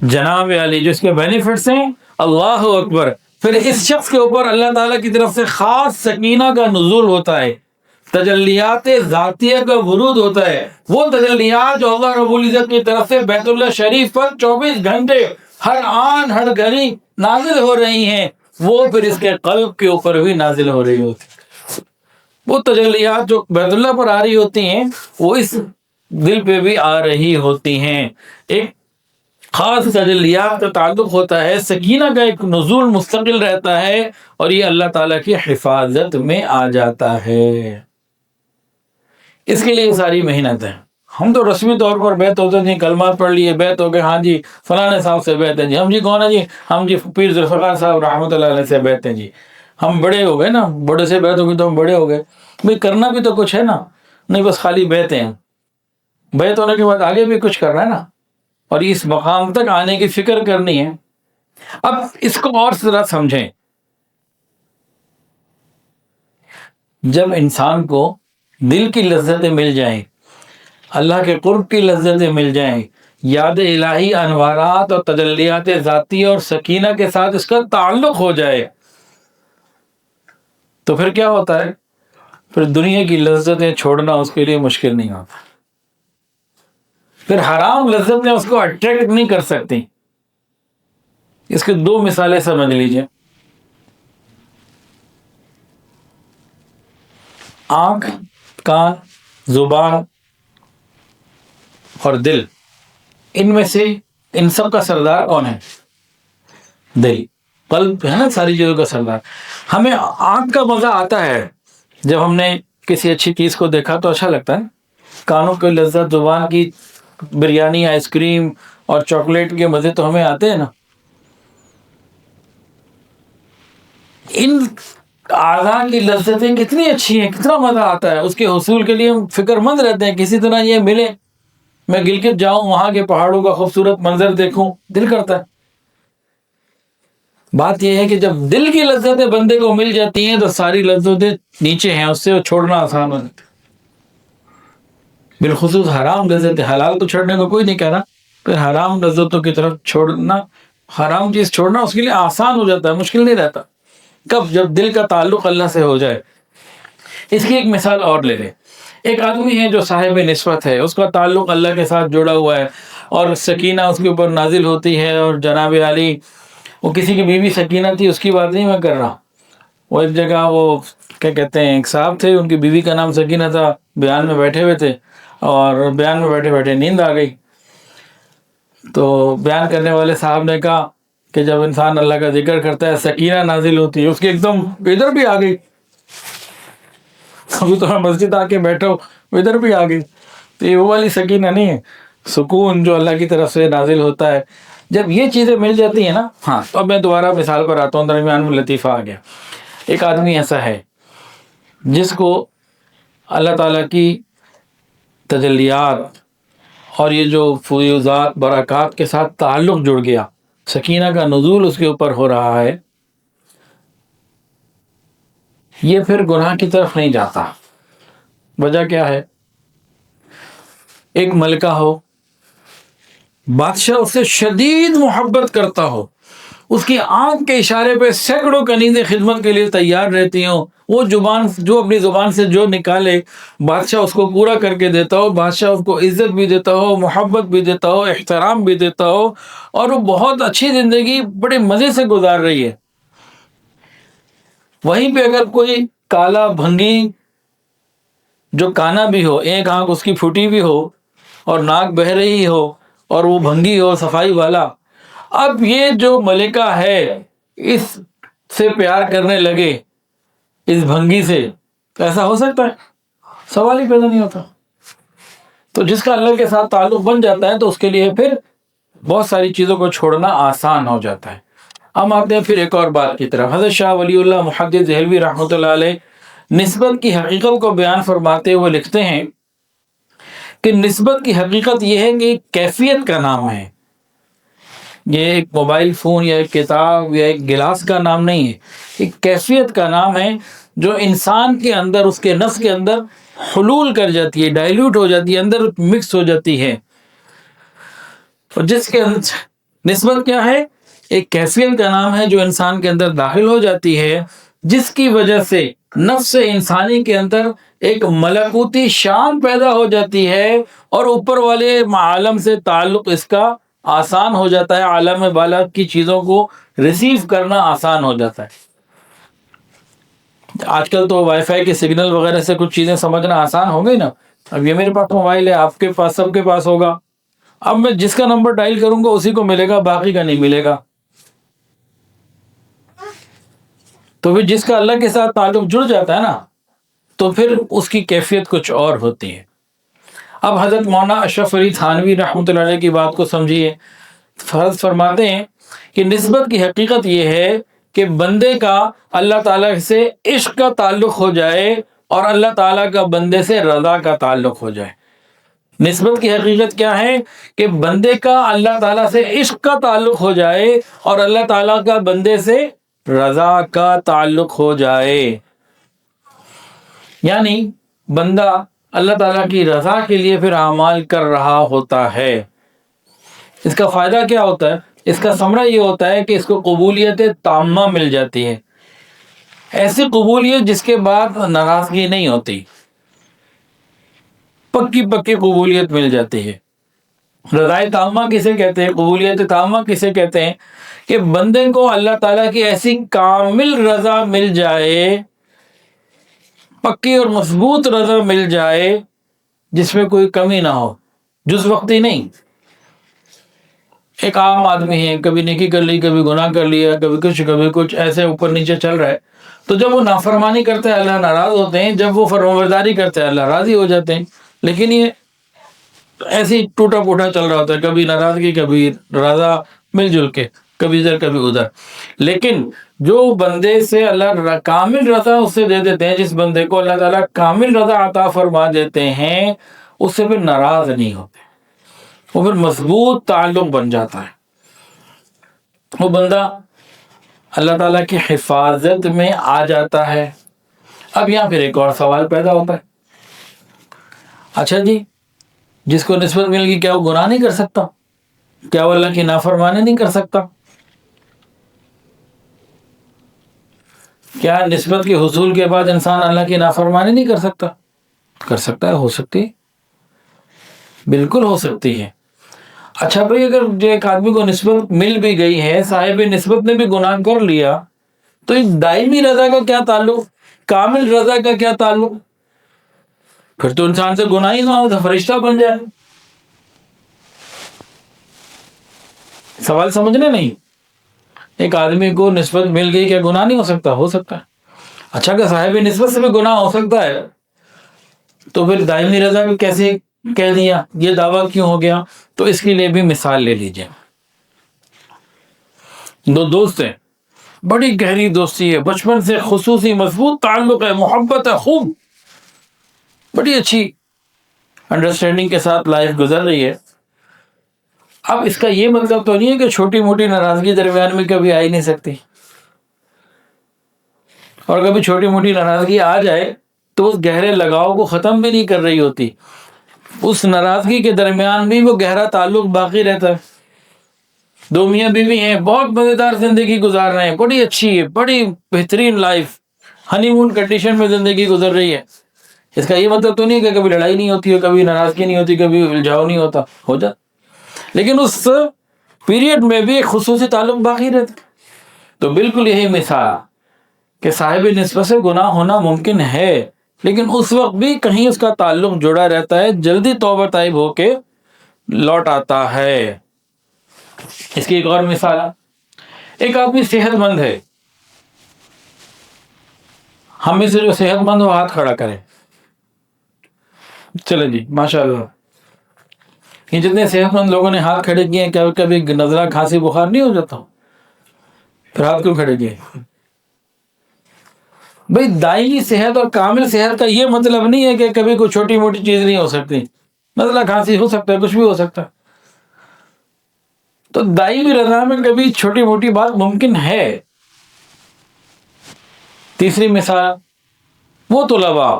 جناب علی جو اس کے بینیفٹس ہیں، اللہ اکبر۔ پھر اس شخص کے اوپر اللہ تعالیٰ کی طرف سے خاص سکینہ کا نزول ہوتا ہے، تجلیات ذاتیہ کا ورود ہوتا ہے۔ وہ تجلیات جو اللہ رب العزت کی طرف سے بیت اللہ شریف پر 24 گھنٹے ہر آن ہر گھڑی نازل ہو رہی ہیں، وہ پھر اس کے قلب کے اوپر بھی نازل ہو رہی ہوتی۔ وہ تجلیات جو بیت اللہ پر آ رہی ہوتی ہیں وہ اس دل پہ بھی آ رہی ہوتی ہیں۔ ایک خاص تجلیات کا تعلق ہوتا ہے، سکینہ کا ایک نزول مستقل رہتا ہے، اور یہ اللہ تعالیٰ کی حفاظت میں آ جاتا ہے۔ اس کے لیے یہ ساری محنت ہے۔ ہم تو رسمی طور پر بیعت ہوتے ہیں، کلمات پڑھ لیے، بیعت ہو گئے، ہاں جی فلاں صاحب سے بیعت ہے جی، ہم جی کون ہے جی، ہم جی پیر ذوالفقار صاحب رحمۃ اللہ علیہ سے بیعت ہیں جی، ہم بڑے ہو گئے نا، بڑے سے بیعت ہو گئی تو ہم بڑے ہو گئے۔ بھئی کرنا بھی تو کچھ ہے نا، نہیں بس خالی بیعتیں ہیں۔ بیعت ہونے کے بعد آگے بھی کچھ کرنا ہے نا، اور اس مقام تک آنے کی فکر کرنی ہے۔ اب اس کو اور ذرا سمجھیں، جب انسان کو دل کی لذتیں مل جائیں، اللہ کے قرب کی لذتیں مل جائیں، یاد الہی انوارات اور تجلیات ذاتی اور سکینہ کے ساتھ اس کا تعلق ہو جائے، تو پھر کیا ہوتا ہے، پھر دنیا کی لذتیں چھوڑنا اس کے لیے مشکل نہیں ہوتا۔ پھر حرام لذتیں اس کو اٹریکٹ نہیں کر سکتی۔ اس کی 2 مثالیں سمجھ لیجئے۔ آنکھ، کان، زبان اور دل، ان میں سے ان سب کا سردار کون ہے؟ دل، قلب ہے نا ساری چیزوں کا سردار۔ ہمیں آنکھ کا مزہ آتا ہے جب ہم نے کسی اچھی چیز کو دیکھا تو اچھا لگتا ہے، کانوں کی لذت، زبان کی بریانی، آئس کریم اور چاکلیٹ کے مزے تو ہمیں آتے ہیں نا۔ ان اعضاء کی لذتیں کتنی اچھی ہیں، کتنا مزہ آتا ہے، اس کے حصول کے لیے ہم فکر مند رہتے ہیں، کسی طرح یہ ملے، میں گلگت جاؤں، وہاں کے پہاڑوں کا خوبصورت منظر دیکھوں، دل کرتا ہے۔ بات یہ ہے کہ جب دل کی لذتیں بندے کو مل جاتی ہیں تو ساری لذتیں نیچے ہیں، اس سے چھوڑنا آسان ہو جاتا ہے۔ بالخصوص حرام لذتیں، حلال تو چھوڑنے کو کوئی نہیں کہہ رہا، پھر حرام لذتوں کی طرف چھوڑنا، حرام چیز چھوڑنا اس کے لیے آسان ہو جاتا ہے، مشکل نہیں رہتا۔ کب؟ جب دل کا تعلق اللہ سے ہو جائے۔ اس کی ایک مثال اور لے لیں، ایک آدمی ہے جو صاحب نسبت ہے، اس کا تعلق اللہ کے ساتھ جڑا ہوا ہے اور سکینہ اس کے اوپر نازل ہوتی ہے، اور جناب علی وہ کسی کی بیوی سکینہ تھی، اس کی بات نہیں میں کر رہا۔ وہ ایک جگہ وہ کیا کہتے ہیں، ایک صاحب تھے، ان کی بیوی کا نام سکینہ تھا، بیان میں بیٹھے ہوئے تھے اور بیان میں بیٹھے بیٹھے نیند آ گئی، تو بیان کرنے والے صاحب نے کہا کہ جب انسان اللہ کا ذکر کرتا ہے سکینہ نازل ہوتی ہے، اس کی ایک دم ادھر بھی آ گئی، ابھی تو مسجد آ کے بیٹھو ادھر بھی آ گئی، تو یہ وہ والی سکینہ نہیں ہے، سکون جو اللہ کی طرف سے نازل ہوتا ہے جب یہ چیزیں مل جاتی ہیں نا۔ ہاں، تو اب میں دوبارہ مثال پر آتا ہوں، درمیان میں لطیفہ آ گیا۔ ایک آدمی ایسا ہے جس کو اللہ تعالیٰ کی تجلیات اور یہ جو فیوضات برکات کے ساتھ تعلق جڑ گیا، سکینہ کا نزول اس کے اوپر ہو رہا ہے، یہ پھر گناہ کی طرف نہیں جاتا۔ وجہ کیا ہے؟ ایک ملکہ ہو، بادشاہ اس سے شدید محبت کرتا ہو، اس کی آنکھ کے اشارے پہ سینکڑوں کنیزیں خدمت کے لیے تیار رہتی ہوں، وہ جو اپنی زبان سے جو نکالے بادشاہ اس کو پورا کر کے دیتا ہو، بادشاہ اس کو عزت بھی دیتا ہو، محبت بھی دیتا ہو، احترام بھی دیتا ہو، اور وہ بہت اچھی زندگی بڑے مزے سے گزار رہی ہے۔ وہیں پہ اگر کوئی کالا بھنگی جو کانا بھی ہو، ایک آنکھ اس کی پھوٹی بھی ہو اور ناک بہہ رہی ہو اور وہ بھنگی ہو صفائی والا، اب یہ جو ملکہ ہے اس سے پیار کرنے لگے اس بھنگی سے، تو ایسا ہو سکتا ہے؟ سوال ہی پیدا نہیں ہوتا۔ تو جس کا اللہ کے ساتھ تعلق بن جاتا ہے تو اس کے لیے پھر بہت ساری چیزوں کو چھوڑنا آسان ہو جاتا ہے۔ ہم آتے ہیں پھر ایک اور بات کی طرف۔ حضرت شاہ ولی اللہ محدث دہلوی رحمۃ اللہ علیہ نسبت کی حقیقت کو بیان فرماتے ہوئے لکھتے ہیں کہ نسبت کی حقیقت یہ ہے کہ ایک کیفیت کا نام ہے، یہ ایک موبائل فون یا ایک کتاب یا ایک گلاس کا نام نہیں ہے، ایک کیفیت کا نام ہے جو انسان کے اندر، اس کے نفس کے اندر حلول کر جاتی ہے، ڈائلیوٹ ہو جاتی ہے، اندر مکس ہو جاتی ہے۔ اور جس کے نسبت کیا ہے؟ ایک کیفیت کا نام ہے جو انسان کے اندر داخل ہو جاتی ہے، جس کی وجہ سے نفس انسانی کے اندر ایک ملکوتی شان پیدا ہو جاتی ہے اور اوپر والے عالم سے تعلق اس کا آسان ہو جاتا ہے، عالم بالا کی چیزوں کو ریسیو کرنا آسان ہو جاتا ہے۔ آج کل تو وائی فائی کے سگنل وغیرہ سے کچھ چیزیں سمجھنا آسان ہو گئی نا۔ اب یہ میرے پاس موبائل ہے، آپ کے پاس، سب کے پاس ہوگا، اب میں جس کا نمبر ڈائل کروں گا اسی کو ملے گا، باقی کا نہیں ملے گا۔ تو پھر جس کا اللہ کے ساتھ تعلق جڑ جاتا ہے نا، تو پھر اس کی کیفیت کچھ اور ہوتی ہے۔ اب حضرت مولانا اشرف علی تھانوی رحمۃ اللہ علیہ کی بات کو سمجھیے۔ فرض فرماتے ہیں کہ نسبت کی حقیقت یہ ہے کہ بندے کا اللہ تعالیٰ سے عشق کا تعلق ہو جائے اور اللہ تعالیٰ کا بندے سے رضا کا تعلق ہو جائے۔ نسبت کی حقیقت کیا ہے؟ کہ بندے کا اللہ تعالیٰ سے عشق کا تعلق ہو جائے اور اللہ تعالیٰ کا بندے سے رضا کا تعلق ہو جائے، یعنی بندہ اللہ تعالیٰ کی رضا کے لیے پھر اعمال کر رہا ہوتا ہے۔ اس کا فائدہ کیا ہوتا ہے؟ اس کا ثمرہ یہ ہوتا ہے کہ اس کو قبولیت تامہ مل جاتی ہے، ایسی قبولیت جس کے بعد ناراضگی نہیں ہوتی، پکی قبولیت مل جاتی ہے۔ رضائے تامہ کسے کہتے ہیں؟ قبولیت تامہ کسے کہتے ہیں؟ کہ بندے کو اللہ تعالیٰ کی ایسی کامل رضا مل جائے، پکی اور مضبوط رضا مل جائے جس میں کوئی کمی نہ ہو، جز وقتی نہیں۔ ایک عام آدمی ہے، کبھی نیکی کر لی، کبھی گناہ کر لیا، کبھی کچھ ایسے اوپر نیچے چل رہا ہے، تو جب وہ نافرمانی کرتے ہیں اللہ ناراض ہوتے ہیں، جب وہ فرمانبرداری کرتے ہیں اللہ راضی ہو جاتے ہیں۔ لیکن یہ ایسے ہی ٹوٹا پھوٹا چل رہا ہوتا ہے، کبھی ناراضگی، کبھی رضا، مل جل کے، کبھی ادھر کبھی ادھر۔ لیکن جو بندے سے اللہ کامل رضا اس سے دے دیتے ہیں، جس بندے کو اللہ تعالیٰ کامل رضا عطا فرما دیتے ہیں، اس سے پھر ناراض نہیں ہوتے، وہ پھر مضبوط تعلق بن جاتا ہے، وہ بندہ اللہ تعالیٰ کی حفاظت میں آ جاتا ہے۔ اب یہاں پھر ایک اور سوال پیدا ہوتا ہے، اچھا جی، جس کو نسبت مل گئی، کیا وہ گناہ نہیں کر سکتا؟ کیا وہ اللہ کی نافرمانی نہیں کر سکتا؟ کیا نسبت کے حصول کے بعد انسان اللہ کی نافرمانی نہیں کر سکتا؟ کر سکتا ہے، ہو سکتی ہے، بالکل ہو سکتی ہے۔ اچھا بھائی، اگر جو ایک آدمی کو نسبت مل بھی گئی ہے، صاحب نسبت نے بھی گناہ کر لیا، تو اس دائمی رضا کا کیا تعلق، کامل رضا کا کیا تعلق؟ پھر تو انسان سے گناہ ہی نہ ہو، تو فرشتہ بن جائے۔ سوال سمجھنے نہیں؟ ایک آدمی کو نسبت مل گئی، کیا گناہ نہیں ہو سکتا؟ ہو سکتا ہے۔ اچھا کہ صاحب نسبت سے بھی گناہ ہو سکتا ہے، تو پھر دائمی رضا بھی کیسے کہہ دیا، یہ دعویٰ کیوں ہو گیا؟ تو اس کے لیے بھی مثال لے لیجئے۔ دو دوست ہیں، بڑی گہری دوستی ہے، بچپن سے خصوصی مضبوط تعلق ہے، محبت ہے خوب، بڑی اچھی انڈرسٹینڈنگ کے ساتھ لائف گزر رہی ہے۔ اب اس کا یہ مطلب تو نہیں ہے کہ چھوٹی موٹی ناراضگی درمیان میں کبھی آ ہی نہیں سکتی، اور کبھی چھوٹی موٹی ناراضگی آ جائے تو اس گہرے لگاؤ کو ختم بھی نہیں کر رہی ہوتی، اس ناراضگی کے درمیان بھی وہ گہرا تعلق باقی رہتا ہے۔ دو میاں بیوی ہیں، بہت مزیدار زندگی گزار رہے ہیں، بڑی اچھی ہے، بڑی بہترین لائف، ہنی مون کنڈیشن میں زندگی گزر رہی ہے۔ اس کا یہ مطلب تو نہیں کہ کبھی لڑائی نہیں ہوتی ہے، کبھی ناراضگی نہیں ہوتی، کبھی الجھاؤ نہیں ہوتا، ہو جاتا، لیکن اس پیریڈ میں بھی ایک خصوصی تعلق باقی رہتا۔ تو بالکل یہی مثال کہ صاحب نسبت سے گناہ ہونا ممکن ہے، لیکن اس وقت بھی کہیں اس کا تعلق جڑا رہتا ہے، جلدی توبہ طائب ہو کے لوٹ آتا ہے۔ اس کی ایک اور مثال، ایک آدمی صحت مند ہے، ہم میں سے جو صحت مند ہو ہاتھ کھڑا کرے، چلے جی ماشاءاللہ۔ یہ جتنے صحت مند لوگوں نے ہاتھ کھڑے کیے ہیں، کبھی نزلہ کھانسی بخار نہیں ہو جاتا؟ پھر ہاتھ کیوں کھڑے کیے؟ بھئی دائمی صحت اور کامل صحت کا یہ مطلب نہیں ہے کہ کبھی کوئی چھوٹی موٹی چیز نہیں ہو سکتی، نزلہ کھانسی ہو سکتا ہے، کچھ بھی ہو سکتا ہے۔ تو دائمی رضا میں کبھی چھوٹی موٹی بات ممکن ہے۔ تیسری مثال، وہ طلباء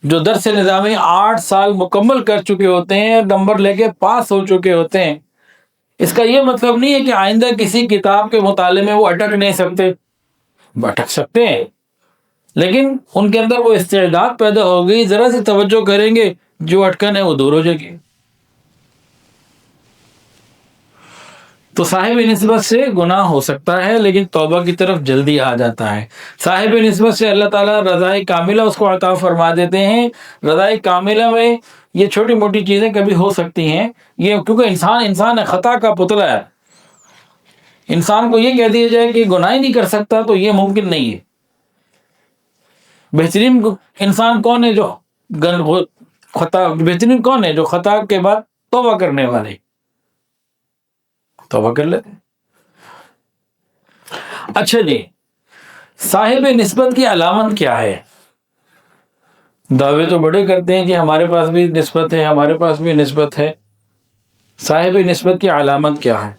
جو درس نظامی 8 سال مکمل کر چکے ہوتے ہیں، نمبر لے کے پاس ہو چکے ہوتے ہیں، اس کا یہ مطلب نہیں ہے کہ آئندہ کسی کتاب کے مطالعے میں وہ اٹک نہیں سکتے، اٹک سکتے ہیں، لیکن ان کے اندر وہ استعداد پیدا ہو گئی، ذرا سی توجہ کریں گے جو اٹکن ہے وہ دور ہو جائے گی۔ تو صاحب نسبت سے گناہ ہو سکتا ہے، لیکن توبہ کی طرف جلدی آ جاتا ہے۔ صاحب نسبت سے اللہ تعالیٰ رضائے کاملہ اس کو عطا فرما دیتے ہیں۔ رضائے کاملہ میں یہ چھوٹی موٹی چیزیں کبھی ہو سکتی ہیں، یہ کیونکہ انسان ہے، خطا کا پتلا ہے۔ انسان کو یہ کہہ دیا جائے کہ گناہ ہی نہیں کر سکتا تو یہ ممکن نہیں ہے۔ بہترین انسان کون ہے جو بہترین کون ہے جو خطا کے بعد توبہ کرنے والے، توبہ کر لیتے۔ اچھا جی، صاحب نسبت کی علامت کیا ہے؟ دعوے تو بڑے کرتے ہیں کہ ہمارے پاس بھی نسبت ہے، ہمارے پاس بھی نسبت ہے۔ صاحب نسبت کی علامت کیا ہے؟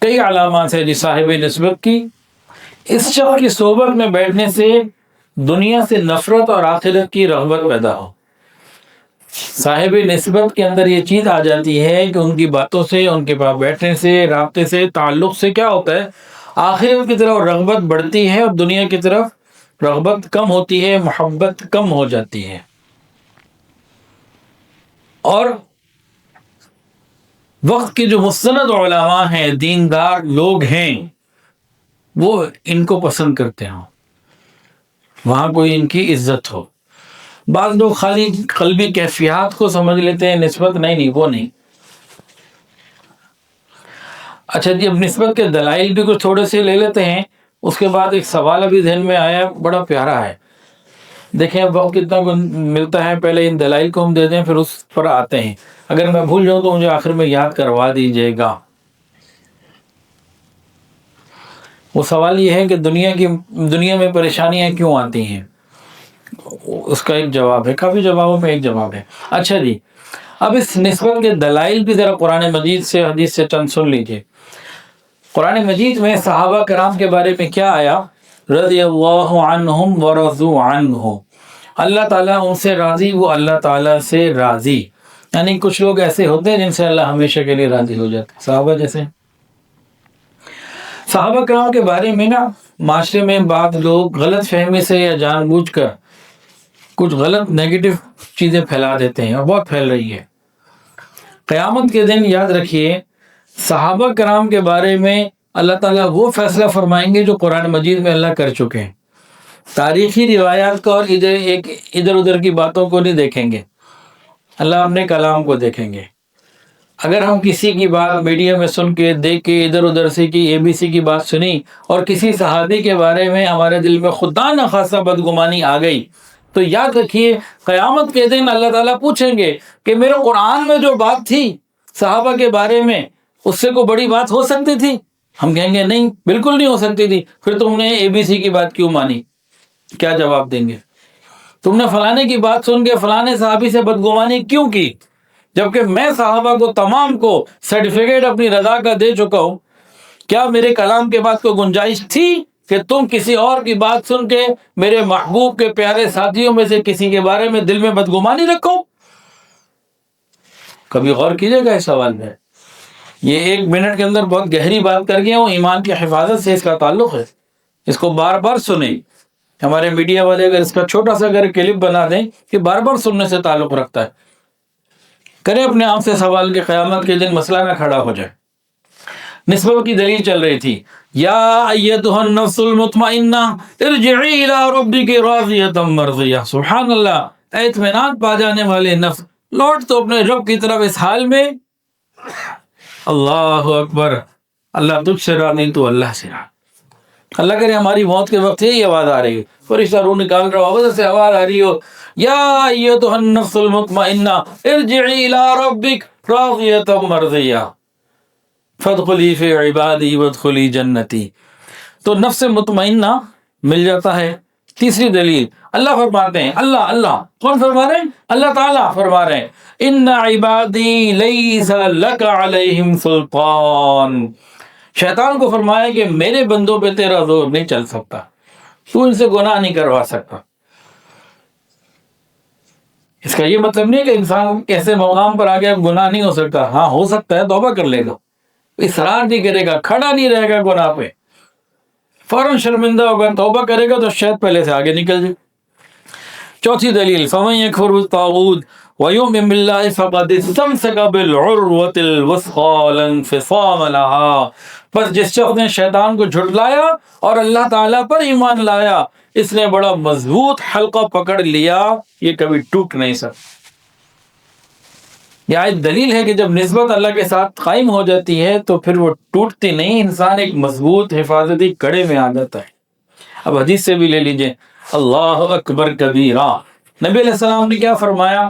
کئی علامات ہیں جی صاحب نسبت کی۔ اس شخص کی صحبت میں بیٹھنے سے دنیا سے نفرت اور آخرت کی رغبت پیدا ہو۔ صاحب نسبت کے اندر یہ چیز آ جاتی ہے کہ ان کی باتوں سے، ان کے پاس بیٹھنے سے، رابطے سے، تعلق سے کیا ہوتا ہے؟ آخرت کی طرف رغبت بڑھتی ہے اور دنیا کی طرف رغبت کم ہوتی ہے، محبت کم ہو جاتی ہے۔ اور وقت کے جو مستند علماء ہیں، دیندار لوگ ہیں، وہ ان کو پسند کرتے ہوں، وہاں کوئی ان کی عزت ہو۔ بعض لوگ خالی قلبی کیفیات کو سمجھ لیتے ہیں، نسبت نہیں، وہ نہیں۔ اچھا جی، اب نسبت کے دلائل بھی کچھ تھوڑے سے لے لیتے ہیں۔ اس کے بعد ایک سوال ابھی ذہن میں آیا، بڑا پیارا ہے، دیکھیں اب وقت کتنا ملتا ہے، پہلے ان دلائل کو ہم دے دیں پھر اس پر آتے ہیں، اگر میں بھول جاؤں تو مجھے آخر میں یاد کروا دیجیے گا۔ وہ سوال یہ ہے کہ دنیا میں پریشانیاں کیوں آتی ہیں؟ اس کا ایک جواب ہے، کافی جوابوں میں ایک جواب ہے۔ اچھا جی، اب اس نسبت کے دلائل بھی ذرا قرآن مجید سے، حدیث سے چند سن لیجئے۔ قرآن مجید میں صحابہ کرام کے بارے میں کیا آیا؟ رضی اللہ عنہم ورضوا عنہ، اللہ تعالیٰ ان سے راضی، وہ اللہ تعالیٰ سے راضی۔ یعنی کچھ لوگ ایسے ہوتے ہیں جن سے اللہ ہمیشہ کے لیے راضی ہو جاتے ہیں، صحابہ جیسے۔ صحابہ کرام کے بارے میں نا معاشرے میں بعض لوگ غلط فہمی سے یا جان بوجھ کر کچھ غلط نیگیٹو چیزیں پھیلا دیتے ہیں، اور بہت پھیل رہی ہے۔ قیامت کے دن یاد رکھیے، صحابہ کرام کے بارے میں اللہ تعالیٰ وہ فیصلہ فرمائیں گے جو قرآن مجید میں اللہ کر چکے ہیں۔ تاریخی روایات کو اور ادھر ادھر کی باتوں کو نہیں دیکھیں گے، اللہ اپنے کلام کو دیکھیں گے۔ اگر ہم کسی کی بات میڈیا میں سن کے دیکھ کے ادھر ادھر سے کی ABC کی بات سنی اور کسی صحابی کے بارے میں ہمارے دل میں خدا نہ خواستہ بدگمانی آ گئی، تو یاد رکھیے قیامت کے دن اللہ تعالیٰ پوچھیں گے کہ میرے قرآن میں جو بات تھی صحابہ کے بارے میں، اس سے کوئی بڑی بات ہو سکتی تھی؟ ہم کہیں گے نہیں، بالکل نہیں ہو سکتی تھی۔ پھر تم نے ABC کی بات کیوں مانی؟ کیا جواب دیں گے؟ تم نے فلانے کی بات سن کے فلانے صحابی سے بدگمانی کیوں کی، جبکہ میں صحابہ کو تمام کو سرٹیفکیٹ اپنی رضا کا دے چکا ہوں؟ کیا میرے کلام کے بعد کوئی گنجائش تھی کہ تم کسی اور کی بات سن کے میرے محبوب کے پیارے ساتھیوں میں سے کسی کے بارے میں دل میں بدگمانی رکھو؟ کبھی غور کیجیے گا اس سوال میں۔ یہ 1 منٹ کے اندر بہت گہری بات کر گیا ہوں، ایمان کی حفاظت سے اس کا تعلق ہے، اس کو بار بار سنیں۔ ہمارے میڈیا والے اگر اس کا چھوٹا سا اگر کلپ بنا دیں کہ بار بار سننے سے تعلق رکھتا ہے، کریں اپنے آپ سے سوال کہ قیامت کے دن مسئلہ نہ کھڑا ہو جائے۔ نسبت کی دلیل چل رہی تھی، یا ایتھا النفس المطمئنہ ارجعی الی ربک راضیۃ مرضیہ۔ سبحان اللہ، اے اطمینان پا جانے والے نفس، لوٹ تو اپنے رب کی طرف اس حال میں، اللہ اکبر، اللہ تجھ سے راضی تو اللہ سے راضی۔ اللہ کرے ہماری موت کے وقت یہی آواز آ رہی ہے، فرشتہ روح نکال رہا ہو، سے آواز آ رہی ہو، یا ایتھا النفس المطمئنہ ارجعی الی ربک راضیۃ مرضیہ فادخلی فی عبادی وادخلی جنتی۔ تو نفس مطمئنہ مل جاتا ہے۔ تیسری دلیل، اللہ فرماتے ہیں، اللہ کون فرما رہے ہیں؟ اللہ تعالیٰ فرما رہے ہیں، ان عبادی لیس لک علیہم سلطان۔ شیطان کو فرمایا کہ میرے بندوں پہ تیرا زور نہیں چل سکتا، تو ان سے گناہ نہیں کروا سکتا۔ اس کا یہ مطلب نہیں کہ انسان ایسے مقام پر آ گیا گناہ نہیں ہو سکتا، ہاں ہو سکتا ہے، توبہ کر لے گا، اصرار نہیں کرے گا، کھڑا نہیں رہے گا گناہ پہ، فوراً شرمندہ ہوگا، توبہ کرے گا تو شاید پہلے سے آگے نکل جائے۔ چوتھی دلیل، فمن یکفر بالطاغوت ویؤمن باللہ فقد استمسک بالعروۃ الوثقی لا انفصام لها۔ بس جس شخص نے شیطان کو جھٹلایا اور اللہ تعالیٰ پر ایمان لایا، اس نے بڑا مضبوط حلقہ پکڑ لیا، یہ کبھی ٹوٹ نہیں سکتا۔ یہ ایک دلیل ہے کہ جب نسبت اللہ کے ساتھ قائم ہو جاتی ہے تو پھر وہ ٹوٹتی نہیں، انسان ایک مضبوط حفاظتی کڑے میں آ جاتا ہے۔ اب حدیث سے بھی لے لیجئے، اللہ اکبر کبیرہ، نبی علیہ السلام نے کیا فرمایا؟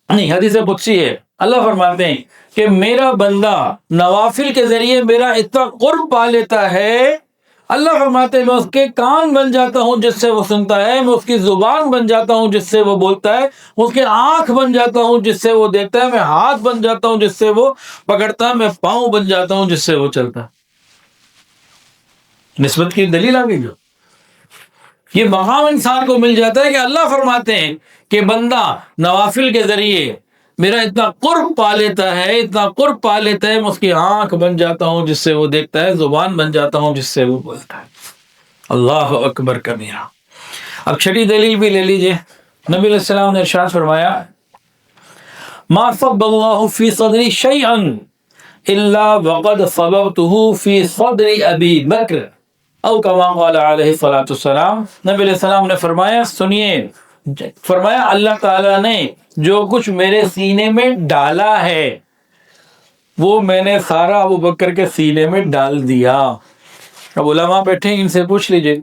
نہیں، حدیث قدسی ہے، اللہ فرماتے ہیں کہ میرا بندہ نوافل کے ذریعے میرا اتنا قرب پا لیتا ہے، اللہ فرماتے ہیں میں اس کے کان بن جاتا ہوں جس سے وہ سنتا ہے، میں اس کی زبان بن جاتا ہوں جس سے وہ بولتا ہے، اس کے آنکھ بن جاتا ہوں جس سے وہ دیکھتا ہے، میں ہاتھ بن جاتا ہوں جس سے وہ پکڑتا ہے، میں پاؤں بن جاتا ہوں جس سے وہ چلتا ہے۔ نسبت کی دلیل آ گئی جو یہ مقام انسان کو مل جاتا ہے کہ اللہ فرماتے ہیں کہ بندہ نوافل کے ذریعے میرا اتنا قرب پا لیتا ہے، اتنا قرب پا لیتا ہے، میں اس کی آنکھ بن جاتا ہوں جس سے وہ دیکھتا ہے، زبان بن جاتا ہوں جس سے وہ بولتا ہے۔ اللہ اکبر کبیرہ۔ اب چھٹی دلیل بھی لے لیجئے، نبی علیہ السلام نے ارشاد فرمایا، ما صب اللہ فی صدری شیئا الا وقد صببته فی صدر ابی بکر او کما قال علیہ الصلوۃ والسلام۔ نبی علیہ السلام نے فرمایا، سنیے، فرمایا اللہ تعالیٰ نے جو کچھ میرے سینے میں ڈالا ہے وہ میں نے سارا ابو بکر کے سینے میں ڈال دیا۔ اب علماء بیٹھے ان سے پوچھ لیجئے،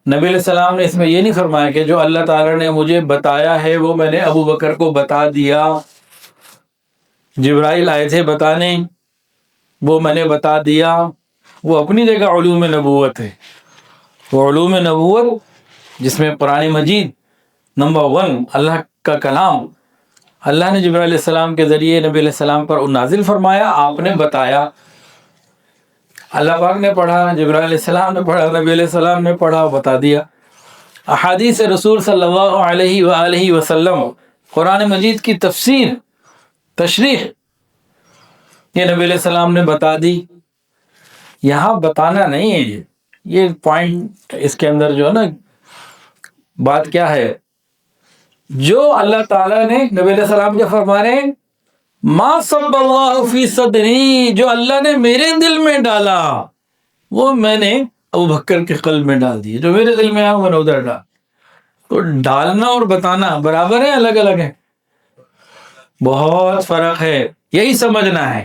نبی علیہ السلام نے اس میں یہ نہیں فرمایا کہ جو اللہ تعالیٰ نے مجھے بتایا ہے وہ میں نے ابو بکر کو بتا دیا، جبرائیل آئے تھے بتانے، وہ میں نے بتا دیا، وہ اپنی جگہ علوم نبوت ہے۔ وہ علوم نبوت جس میں قرآن مجید نمبر 1 اللہ کا کلام، اللہ نے جبرائیل علیہ السلام کے ذریعے نبی علیہ السلام پر نازل فرمایا، آپ نے بتایا، اللہ پاک نے پڑھا، جبرائیل علیہ السلام نے پڑھا، نبی علیہ السلام نے پڑھا، بتا دیا۔ احادیث رسول صلی اللہ علیہ وآلہ وسلم، قرآن مجید کی تفسیر، تشریح، یہ نبی علیہ السلام نے بتا دی۔ یہاں بتانا نہیں ہے، یہ پوائنٹ اس کے اندر جو ہے نا بات کیا ہے، جو اللہ تعالیٰ نے نبی علیہ السلام کے فرما رہے ہیں، ما صب اللہ فی صدری، جو اللہ نے میرے دل میں ڈالا وہ میں نے ابو بکر کے قلب میں ڈال دیے، جو میرے دل میں آیا میں نے ادھر ڈال. تو ڈالنا اور بتانا برابر ہے الگ الگ ہے؟ بہت فرق ہے. یہی سمجھنا ہے.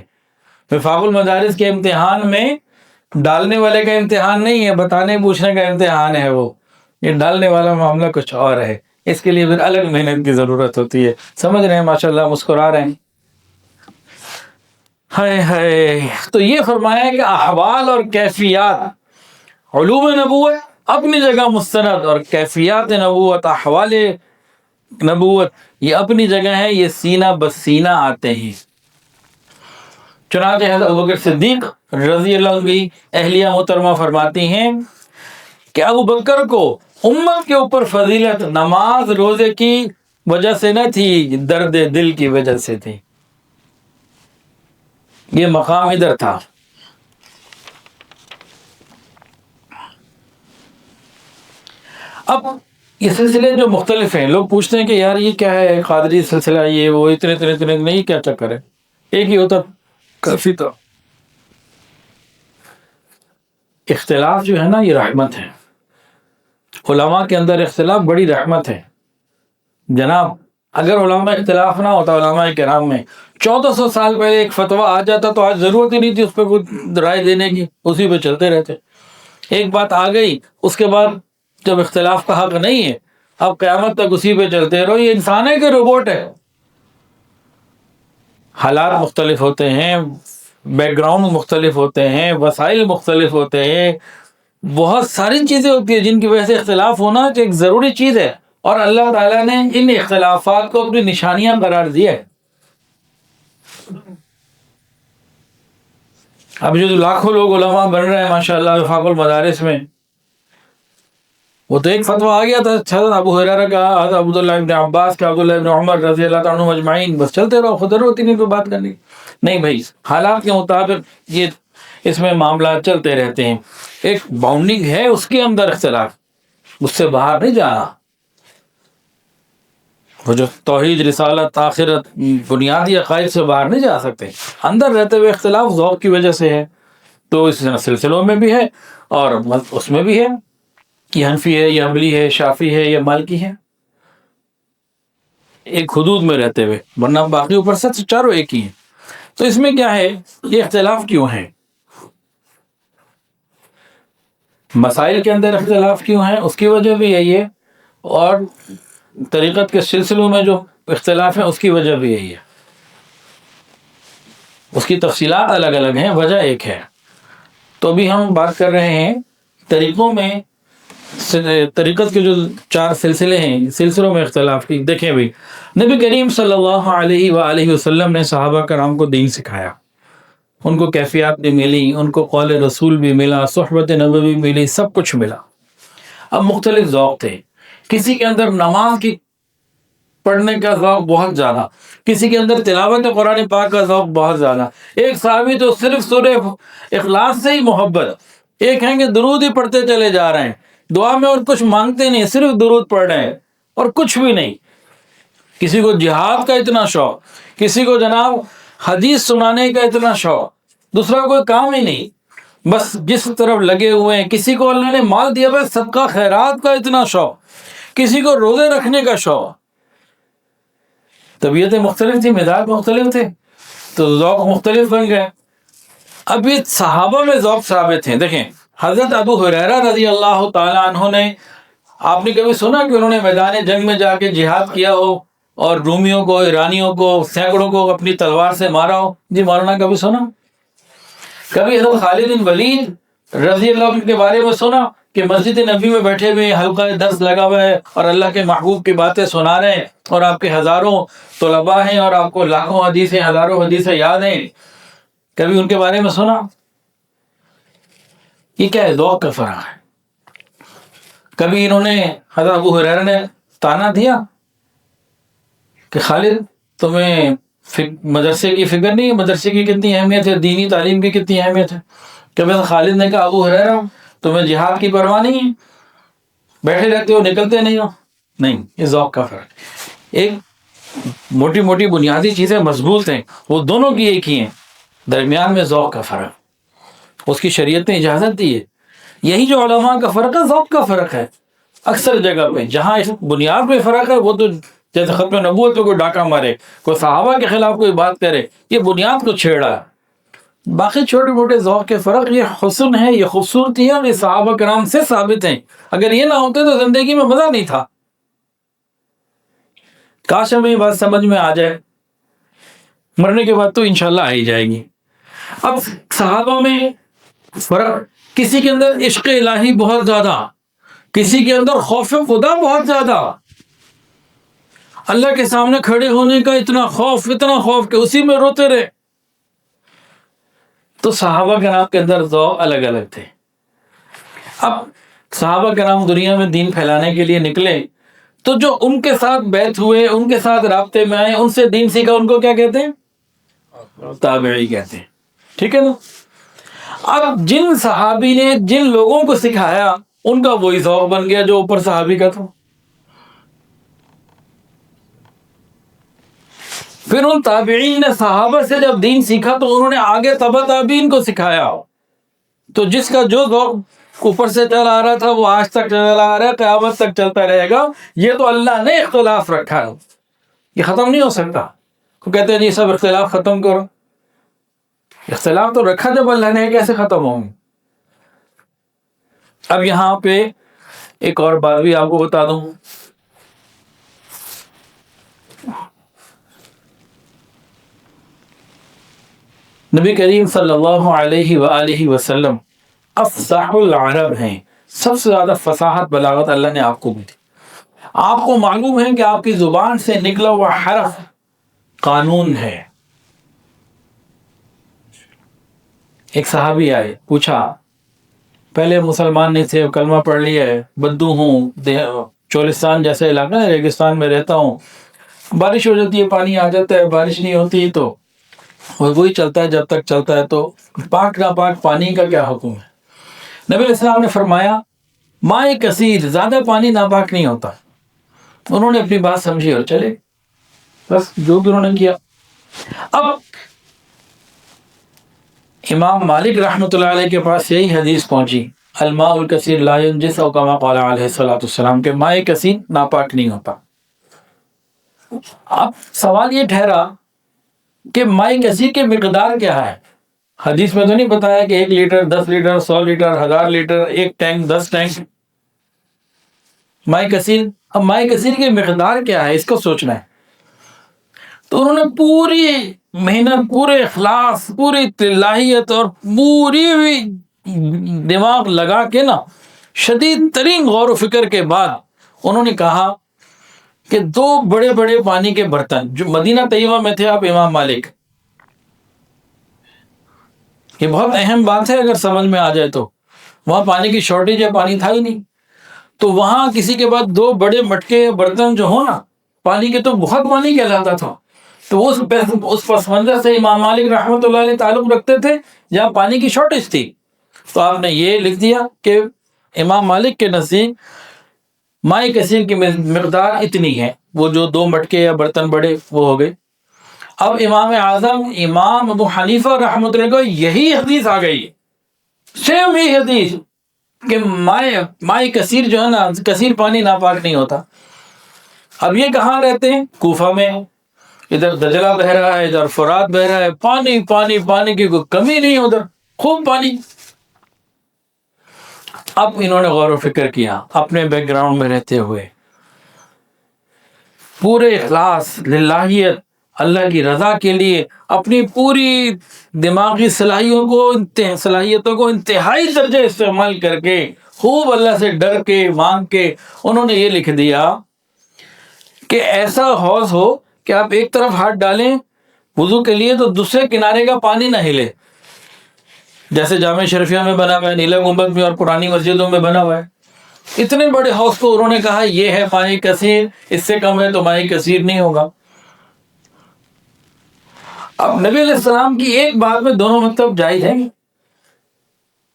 وفاق المدارس کے امتحان میں ڈالنے والے کا امتحان نہیں ہے، بتانے پوچھنے کا امتحان ہے. وہ یہ ڈالنے والا معاملہ کچھ اور ہے. اس کے لیے پھر الگ محنت کی ضرورت ہوتی ہے. سمجھ رہے ہیں؟ ماشاءاللہ مسکرا رہے ہیں. ہائے ہائے. تو یہ فرمایا کہ احوال اور کیفیات علوم نبوت اپنی جگہ مستند، اور کیفیات نبوت، احوال نبوت یہ اپنی جگہ ہے. یہ سینہ بسینہ آتے ہیں. چنانچہ حضرت ابوبکر صدیق رضی اللہ عنہ کی اہلیہ محترمہ فرماتی ہیں کہ ابو بکر کو امت کے اوپر فضیلت نماز روزے کی وجہ سے نہ تھی، درد دل کی وجہ سے تھی. یہ مقام ادھر تھا. اب یہ سلسلے جو مختلف ہیں، لوگ پوچھتے ہیں کہ یار یہ کیا ہے، قادری سلسلہ، یہ وہ اتنے نہیں، کیا چکر ہے؟ ایک ہی ہوتا کافی تھا. اختلاف جو ہے نا یہ رحمت ہے. علماء کے اندر اختلاف بڑی رحمت ہے جناب. اگر علماء اختلاف نہ ہوتا، علماء کرام میں 1400 سال پہلے ایک فتویٰ آ جاتا تو آج ضرورت ہی نہیں تھی اس پہ کوئی رائے دینے کی، اسی پہ چلتے رہتے. ایک بات آ گئی، اس کے بعد جب اختلاف کا حق نہیں ہے اب قیامت تک اسی پہ چلتے رہو. یہ انسان ہے کہ روبوٹ ہے؟ حالات مختلف ہوتے ہیں، بیک گراؤنڈ مختلف ہوتے ہیں، وسائل مختلف ہوتے ہیں، بہت ساری چیزیں ہوتی ہیں جن کی وجہ سے اختلاف ہونا ایک ضروری چیز ہے. اور اللہ تعالیٰ نے ان اختلافات کو اپنی نشانیاں قرار دیا ہے. اب جو لاکھوں لوگ علماء بن رہے ہیں ماشاءاللہ وفاق المدارس میں، وہ تو ایک فتویٰ آ گیا تھا حضرت ابو ہریرہ کا، حضرت عبداللہ ابن عباس کا، عبداللہ ابن عمر رضی اللہ تعالیٰ عنہ اجمعین، بس چلتے رہو، خود ضرورت ہی نہیں کوئی بات کرنے کی. نہیں بھائی، حالات کے مطابق یہ اس میں معاملات چلتے رہتے ہیں. ایک باؤنڈنگ ہے، اس کے اندر اختلاف، اس سے باہر نہیں جانا. وہ جو توحید، رسالت، آخرت، بنیادی عقائد سے باہر نہیں جا سکتے. اندر رہتے ہوئے اختلاف ذوق کی وجہ سے ہے. تو اس سلسلوں میں بھی ہے اور اس میں بھی ہے، یہ حنفی ہے، یہ حنبلی ہے، شافعی ہے، یہ مالکی ہے، ایک حدود میں رہتے ہوئے، ورنہ باقی اوپر سے چاروں ایک ہی ہیں. تو اس میں کیا ہے، یہ اختلاف کیوں ہیں، مسائل کے اندر اختلاف کیوں ہیں، اس کی وجہ بھی یہی ہے. اور طریقت کے سلسلوں میں جو اختلاف ہیں اس کی وجہ بھی یہی ہے. اس کی تفصیلات الگ الگ ہیں، وجہ ایک ہے. تو ابھی ہم بات کر رہے ہیں طریقوں میں، طریقت کے جو 4 سلسلے ہیں، سلسلوں میں اختلاف کی. دیکھیں بھائی، نبی کریم صلی اللہ علیہ وآلہ وسلم نے صحابہ کرام کو دین سکھایا. ان کو کیفیات بھی ملی، ان کو قول رسول بھی ملا، صحبت نبوی ملی، سب کچھ ملا. اب مختلف ذوق تھے. کسی کے اندر نماز کی پڑھنے کا ذوق بہت زیادہ، کسی کے اندر تلاوت قرآن پاک کا ذوق بہت زیادہ. ایک صحابی تو صرف سورہ اخلاص سے ہی محبت، ایک ہیں کہ درود ہی پڑھتے چلے جا رہے ہیں، دعا میں اور کچھ مانگتے نہیں، صرف درود پڑھ رہے ہیں اور کچھ بھی نہیں. کسی کو جہاد کا اتنا شوق، کسی کو جناب حدیث سنانے کا اتنا شوق، دوسرا کوئی کام ہی نہیں، بس جس طرف لگے ہوئے ہیں. کسی کو اللہ نے مال دیا بس صدقہ خیرات کا اتنا شوق، کسی کو روزے رکھنے کا شوق. طبیعتیں مختلف تھی، مزاج مختلف تھے، تو ذوق مختلف بن گئے. اب یہ صحابہ میں ذوق ثابت ہیں. دیکھیں حضرت ابو ہریرہ رضی اللہ تعالیٰ عنہ نے، آپ نے کبھی سنا کہ انہوں نے میدان جنگ میں جا کے جہاد کیا ہو اور رومیوں کو، ایرانیوں کو، سینکڑوں کو اپنی تلوار سے مارا ہو؟ جی مولانا کبھی سنا؟ کبھی حضرت خالد بن ولید رضی اللہ عنہ کے بارے میں سنا کہ مسجد نبی میں بیٹھے ہوئے، حلقہ درس لگا ہوا ہے اور اللہ کے محبوب کی باتیں سنا رہے ہیں، اور آپ کے ہزاروں طلباء ہیں اور آپ کو لاکھوں حدیثیں، ہزاروں حدیثیں یاد ہیں؟ کبھی ان کے بارے میں سنا؟ یہ کیا ہے؟ ذوق کا فرق ہے. کبھی انہوں نے، حضرت ابو ہریرہ نے تانا دیا کہ خالد تمہیں مدرسے کی فکر نہیں ہے، مدرسے کی کتنی اہمیت ہے، دینی تعلیم کی کتنی اہمیت ہے؟ کبھی خالد نے کہا ابو ہریرہ تمہیں جہاد کی پرواہ نہیں ہے، بیٹھے رہتے ہو، نکلتے نہیں ہو؟ نہیں. یہ ذوق کا فرق. ایک موٹی موٹی بنیادی چیزیں مضبوط ہیں، وہ دونوں کی ایک ہی ہیں، درمیان میں ذوق کا فرق. اس کی شریعت نے اجازت دی ہے یہی جو علماء کا فرق ہے، ذوق کا فرق ہے. اکثر جگہ پہ جہاں اس بنیاد پہ فرق ہے، وہ تو جیسے ختم نبوت پہ کوئی ڈاکہ مارے، کوئی صحابہ کے خلاف کوئی بات کرے، یہ بنیاد کو چھیڑا ہے. باقی چھوٹے موٹے ذوق کے فرق یہ حسن ہے، یہ خوبصورتی ہے، اور یہ صحابہ کرام سے ثابت ہیں. اگر یہ نہ ہوتے تو زندگی میں مزہ نہیں تھا. کاش ہمیں یہ بات سمجھ میں آ جائے. مرنے کے بعد تو انشاءاللہ آ ہی جائے گی. اب صحابہ میں فرق، کسی کے اندر عشق الہی بہت زیادہ، کسی کے اندر خوف خدا بہت زیادہ، اللہ کے سامنے کھڑے ہونے کا اتنا خوف کہ اسی میں روتے رہے. تو صحابہ کرام کے اندر ذوق الگ الگ تھے. اب صحابہ کرام دنیا میں دین پھیلانے کے لیے نکلے، تو جو ان کے ساتھ بیعت ہوئے، ان کے ساتھ رابطے میں آئے، ان سے دین سیکھا، ان کو کیا کہتے ہیں؟ تابعی کہتے ہیں. ٹھیک ہے نا. اب جن صحابی نے جن لوگوں کو سکھایا، ان کا وہی ذوق بن گیا جو اوپر صحابی کا تھا. پھر ان تابعین نے صحابہ سے جب دین سیکھا تو انہوں نے آگے تبع تابعین کو سکھایا. تو جس کا جو ذوق اوپر سے چلا آ رہا تھا وہ آج تک چلا آ رہا ہے، قیامت تک چلتا رہے گا. یہ تو اللہ نے اختلاف رکھا ہے، یہ ختم نہیں ہو سکتا. وہ کہتے ہیں جی سب اختلاف ختم کرو. اختلاف تو رکھا جب اللہ نے، کیسے ختم ہوں گے؟ اب یہاں پہ ایک اور بات بھی آپ کو بتا دوں. نبی کریم صلی اللہ علیہ وآلہ وسلم افصح العرب ہیں. سب سے زیادہ فصاحت بلاغت اللہ نے آپ کو دی. آپ کو معلوم ہے کہ آپ کی زبان سے نکلا ہوا حرف قانون ہے. ایک صحابی آئے، پوچھا، پہلے مسلمان نہیں تھے، کلمہ پڑھ لیا ہے، بدو ہوں، چولستان جیسے علاقہ ہے، ریگستان میں رہتا ہوں، بارش ہو جاتی ہے پانی آ جاتا ہے، بارش نہیں ہوتی تو وہی چلتا ہے جب تک چلتا ہے. تو پاک ناپاک پانی کا کیا حکم ہے؟ نبی علیہ السلام نے فرمایا ماء کثیر، زیادہ پانی ناپاک نہیں ہوتا. انہوں نے اپنی بات سمجھی اور چلے، بس جو بھی انہوں نے کیا. اب امام مالک رحمۃ اللہ علیہ کے پاس یہی حدیث پہنچی، الماء الکثیر لا ینجس، او کما قال علیہ الصلوۃ والسلام، کہ ماء کثیر ناپاک نہیں ہوتا. اب سوال یہ ٹھہرا کہ ماء کثیر کی مقدار کیا ہے؟ حدیث میں تو نہیں بتایا کہ 1 litre, 10 litre, 100 litre, 1000 litre, 1 tank, 10 tank. ماء کثیر، اب ماء کثیر کی مقدار کیا ہے، اس کو سوچنا ہے. تو انہوں نے پوری محنت، پورے اخلاص، پوری تلاحیت اور پوری دماغ لگا کے نا، شدید ترین غور و فکر کے بعد انہوں نے کہا کہ 2 بڑے بڑے پانی کے برتن جو مدینہ طیبہ میں تھے. آپ امام مالک، یہ بہت اہم بات ہے، اگر سمجھ میں آ جائے تو وہاں پانی کی شارٹیج ہے، پانی تھا ہی نہیں. تو وہاں کسی کے بعد 2 بڑے مٹکے برتن جو ہو نا پانی کے، تو بہت پانی کہلاتا تھا. تو اس پس منظر سے امام مالک رحمۃ اللہ علیہ تعلق رکھتے تھے جہاں پانی کی شارٹیج تھی. تو آپ نے یہ لکھ دیا کہ امام مالک کے نزدیک ماء کثیر کی مقدار اتنی ہے، وہ جو 2 مٹکے یا برتن بڑے وہ ہو گئے. اب امام اعظم امام ابو حنیفہ رحمۃ اللہ کو یہی حدیث آ گئی، سیم ہی حدیث، کہ ماء کثیر جو ہے نا، کثیر پانی ناپاک نہیں ہوتا. اب یہ کہاں رہتے ہیں؟ کوفہ میں. ادھر دجلہ بہ رہا ہے، ادھر فرات بہ رہا ہے، پانی پانی پانی کی کوئی کمی نہیں، ادھر خوب پانی. اب انہوں نے غور و فکر کیا اپنے بیک گراؤنڈ میں رہتے ہوئے، پورے اخلاص، للہیت، اللہ کی رضا کے لیے اپنی پوری دماغی صلاحیتوں کو انتہائی درجے استعمال کر کے، خوب اللہ سے ڈر کے مانگ کے، انہوں نے یہ لکھ دیا کہ ایسا حوض ہو کہ آپ ایک طرف ہاتھ ڈالیں وضو کے لیے تو دوسرے کنارے کا پانی نہ ہلے، جیسے جامع شریفیہ میں بنا ہوا ہے، نیلا گنبد میں اور پرانی مسجدوں میں بنا ہوا ہے. اتنے بڑے حوض کو انہوں نے کہا یہ ہے ماء کثیر، اس سے کم ہے تو ماء کثیر نہیں ہوگا. اب نبی علیہ السلام کی ایک بات میں دونوں مطلب جائز ہیں،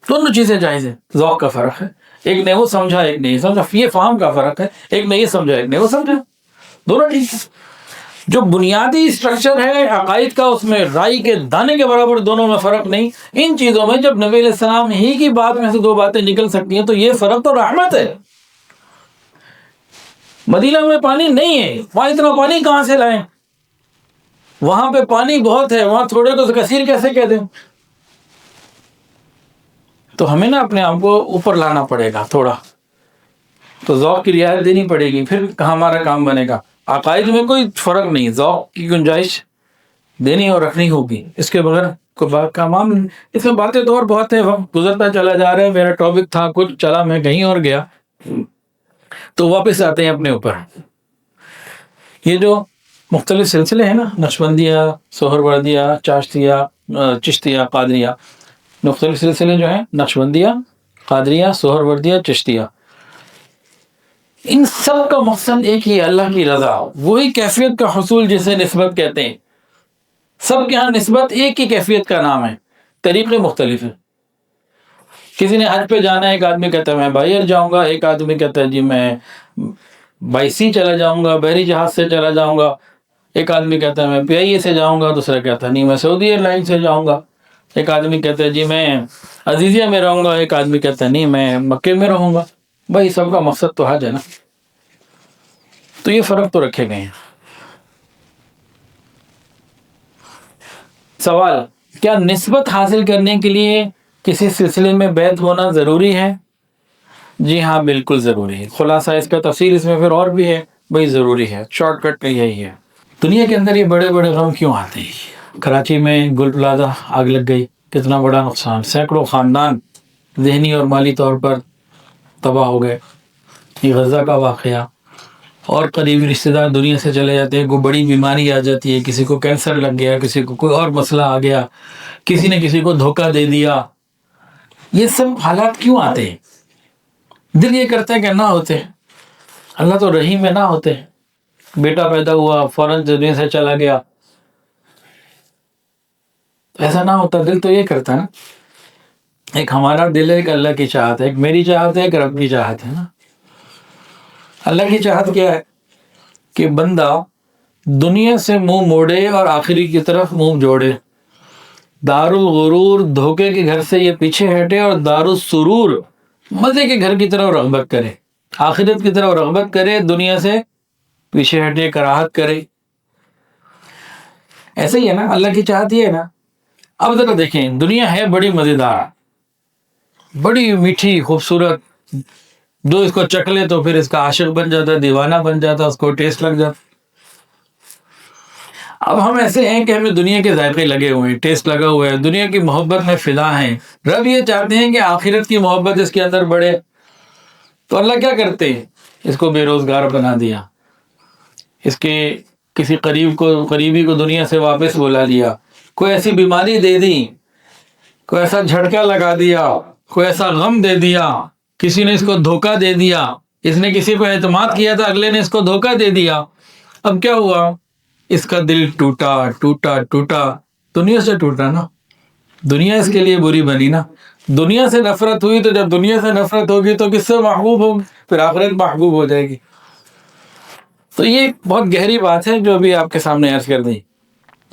دونوں چیزیں جائز ہیں. ذوق کا فرق ہے، ایک نے وہ سمجھا ایک نہیں سمجھا، یہ فہم کا فرق ہے، ایک نے یہ سمجھا ایک نے وہ سمجھا، دونوں ٹھیک ہے. جو بنیادی اسٹرکچر ہے عقائد کا، اس میں رائی کے دانے کے برابر دونوں میں فرق نہیں۔ ان چیزوں میں جب نبی علیہ السلام ہی کی بات میں سے دو باتیں نکل سکتی ہیں تو یہ فرق تو رحمت ہے۔ مدینہ میں پانی نہیں ہے، وہاں اتنا پانی کہاں سے لائیں؟ وہاں پہ پانی بہت ہے، وہاں تھوڑے کو کثیر کیسے کہہ دیں؟ تو ہمیں نا اپنے آپ کو اوپر لانا پڑے گا تھوڑا، تو ذوق کی رعایت دینی پڑے گی، پھر ہمارا کام بنے گا۔ عقائد میں کوئی فرق نہیں، ذوق کی گنجائش دینی اور رکھنی ہوگی، اس کے بغیر کوئی بات کا معاملہ نہیں۔ اس میں باتیں تو اور بہت ہیں، وقت گزرتا چلا جا رہا ہے، میرا ٹاپک تھا کچھ، چلا میں کہیں اور گیا، تو واپس آتے ہیں اپنے اوپر۔ یہ جو مختلف سلسلے ہیں نا، نقشبندیہ، سہروردیہ، چشتیہ، قادریہ، مختلف سلسلے جو ہیں نقشبندیہ، قادریہ، سہروردیہ، چشتیہ، ان سب کا مقصد ایک ہی، اللہ کی رضا، وہی کیفیت کا حصول جسے نسبت کہتے ہیں۔ سب کے ہاں نسبت ایک ہی کیفیت کا نام ہے، طریقے مختلف ہیں۔ کسی نے حج پہ جانا ہے، ایک آدمی کہتا ہے میں بائی ایئر جاؤں گا، ایک آدمی کہتا ہے جی میں بائی سی چلا جاؤں گا، بحری جہاز سے چلا جاؤں گا، ایک آدمی کہتا ہے میں پی آئی اے سے جاؤں گا، دوسرا کہتا ہے نہیں میں سعودی ایئر لائن سے جاؤں گا، ایک آدمی کہتا ہے جی میں عزیزیہ میں رہوں گا، ایک آدمی کہتا ہے نہیں میں مکے میں رہوں گا۔ بھائی سب کا مقصد تو حج ہے نا، تو یہ فرق تو رکھے گئے ہیں۔ سوال، کیا نسبت حاصل کرنے کے لیے کسی سلسلے میں بیعت ہونا ضروری ہے؟ جی ہاں بالکل ضروری ہے۔ خلاصہ اس کا تفصیل اس میں پھر اور بھی ہے، بھائی ضروری ہے، شارٹ کٹ میں یہی ہے۔ دنیا کے اندر یہ بڑے بڑے غم کیوں آتے ہیں؟ کراچی میں گل پلازہ آگ لگ گئی، کتنا بڑا نقصان، سینکڑوں خاندان ذہنی اور مالی طور پر تباہ ہو گئے۔ یہ غزہ کا واقعہ، اور قریبی رشتہ دار دنیا سے چلے جاتے ہیں، کوئی بڑی بیماری آ جاتی ہے، کسی کو کینسر لگ گیا، کسی کو کوئی اور مسئلہ آ گیا، کسی نے کسی کو دھوکہ دے دیا۔ یہ سب حالات کیوں آتے ہیں؟ دل یہ کرتا ہے کہ نہ ہوتے، اللہ تو رحیم میں نہ ہوتے۔ بیٹا پیدا ہوا، فوراً دنیا سے چلا گیا، ایسا نہ ہوتا، دل تو یہ کرتا ہے نا۔ ایک ہمارا دل ہے، ایک اللہ کی چاہت ہے، ایک میری چاہت ہے، ایک رب کی چاہت ہے نا۔ اللہ کی چاہت کیا ہے؟ کہ بندہ دنیا سے منہ موڑے اور آخری کی طرف منہ جوڑے، دار الغرور دھوکے کے گھر سے یہ پیچھے ہٹے، اور دار السرور مزے کے گھر کی طرف رغبت کرے، آخرت کی طرف رغبت کرے، دنیا سے پیچھے ہٹے، کراہت کرے۔ ایسے ہی ہے نا، اللہ کی چاہت یہ ہے نا۔ اب ذرا دیکھیں، دنیا ہے بڑی مزیدار، بڑی میٹھی خوبصورت، جو اس کو چکھ لے تو پھر اس کا عاشق بن جاتا ہے، دیوانہ بن جاتا ہے، اس کو ٹیسٹ لگ جاتا۔ اب ہم ایسے ہیں کہ ہمیں دنیا کے ذائقے لگے ہوئے ہیں، ٹیسٹ لگا ہوا ہے، دنیا کی محبت میں فدا ہیں۔ رب یہ چاہتے ہیں کہ آخرت کی محبت اس کے اندر بڑھے، تو اللہ کیا کرتے ہیں؟ اس کو بے روزگار بنا دیا، اس کے کسی قریبی کو دنیا سے واپس بلا لیا، کوئی ایسی بیماری دے دی، کوئی ایسا جھٹکا لگا دیا، کوئی ایسا غم دے دیا، کسی نے اس کو دھوکہ دے دیا، اس نے کسی کو اعتماد کیا تھا، اگلے نے اس کو دھوکہ دے دیا۔ اب کیا ہوا؟ اس کا دل ٹوٹا ٹوٹا ٹوٹا، دنیا سے ٹوٹا نا، دنیا اس کے لیے بری بنی نا۔ دنیا سے نفرت ہوئی، تو جب دنیا سے نفرت ہوگی تو کس سے محبوب ہوگی؟ پھر آخرت محبوب ہو جائے گی۔ تو یہ بہت گہری بات ہے جو ابھی آپ کے سامنے عرض کر دی،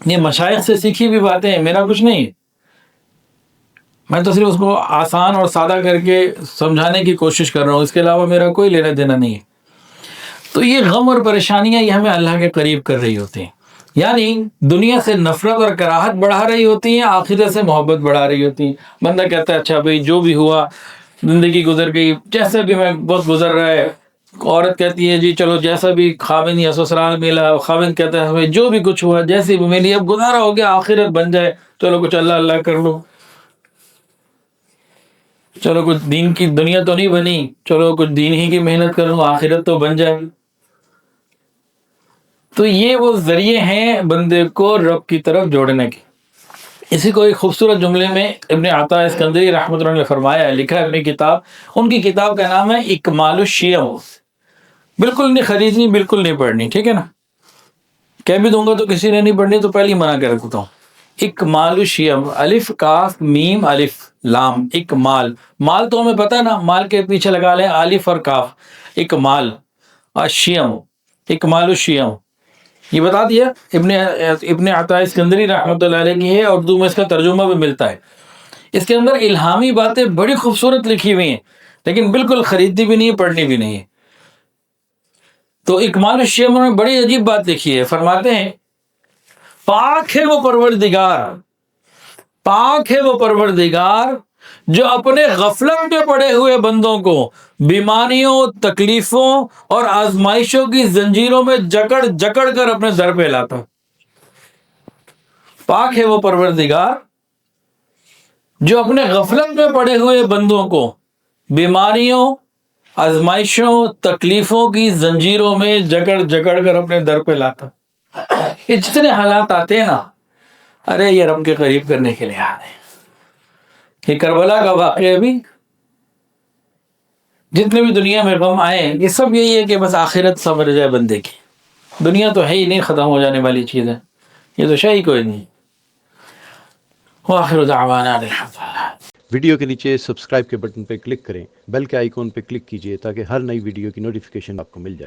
یہ مشائخ سے سیکھی بھی باتیں ہیں، میرا کچھ نہیں ہے، میں تو صرف اس کو آسان اور سادہ کر کے سمجھانے کی کوشش کر رہا ہوں، اس کے علاوہ میرا کوئی لینا دینا نہیں ہے۔ تو یہ غم اور پریشانیاں یہ ہمیں اللہ کے قریب کر رہی ہوتی ہیں، یعنی دنیا سے نفرت اور کراہت بڑھا رہی ہوتی ہیں، آخرت سے محبت بڑھا رہی ہوتی ہیں۔ بندہ کہتا ہے اچھا بھائی جو بھی ہوا، زندگی گزر گئی، جیسے بھی میں بہت گزر رہا ہے۔ عورت کہتی ہے جی چلو جیسا بھی خاوند یا سسرال ملا، خاوند کہتا ہے ہمیں جو بھی کچھ ہوا، جیسی بھی ملی، اب گزارا ہو گیا، آخرت بن جائے، چلو کچھ اللہ اللہ کر لو، چلو کچھ دین کی دنیا تو نہیں بنی، چلو کچھ دین ہی کی محنت کر لوں، آخرت تو بن جائے۔ تو یہ وہ ذریعے ہیں بندے کو رب کی طرف جوڑنے کے۔ اسی کو ایک خوبصورت جملے میں ابن عطا اسکندری رحمۃ اللہ نے فرمایا ہے، لکھا ہے اپنی کتاب، ان کی کتاب کا نام ہے اکمال الشیم۔ بالکل نہیں خریدنی، بالکل نہیں پڑھنی، ٹھیک ہے نا، کہہ بھی دوں گا تو کسی نے نہیں پڑھنی تو پہلے ہی منع کر دیتا ہوں۔ اکمال الشیم، الف کاف میم الف لام، اکمال، مال تو ہمیں پتہ نا، مال کے پیچھے لگا لیں الف اور کاف، اکمال الشیم، اکمال الشیم، یہ بتا دیا ابن عطا اسکندری رحمۃ اللہ علیہ کی ہے، اور اردو میں اس کا ترجمہ بھی ملتا ہے. اس کے اندر الہامی باتیں بڑی خوبصورت لکھی ہوئی ہیں، لیکن بالکل خریدتی بھی نہیں ہے، پڑھنی بھی نہیں ہے. تو اکمال الشیخ میں بڑی عجیب بات لکھی ہے. فرماتے ہیں پاک ہے وہ پروردگار، پاک ہے وہ پروردگار جو اپنے غفلت میں پڑے ہوئے بندوں کو بیماریوں، تکلیفوں اور آزمائشوں کی زنجیروں میں جکڑ جکڑ کر اپنے در پہ لاتا. پاک ہے وہ پروردگار جو اپنے غفلت میں پڑے ہوئے بندوں کو بیماریوں، آزمائشوں، تکلیفوں کی زنجیروں میں جکڑ جکڑ کر اپنے در پہ لاتا. یہ جتنے حالات آتے ہیں نا، ارے یہ رب کے قریب کرنے کے لیے آتے ہیں. یہ کربلا کا واقعہ بھی، جتنے بھی دنیا میں غم آئے، یہ سب یہی ہے کہ بس آخرت سنور جائے بندے کی. دنیا تو ہے ہی نہیں، ختم ہو جانے والی چیز ہے، یہ تو شے ہی کوئی نہیں. وآخر دعوانا الحمدللہ. ویڈیو کے نیچے سبسکرائب کے بٹن پہ کلک کریں، بیل کے آئیکن پہ کلک کیجئے تاکہ ہر نئی ویڈیو کی نوٹیفیکیشن آپ کو مل جائے.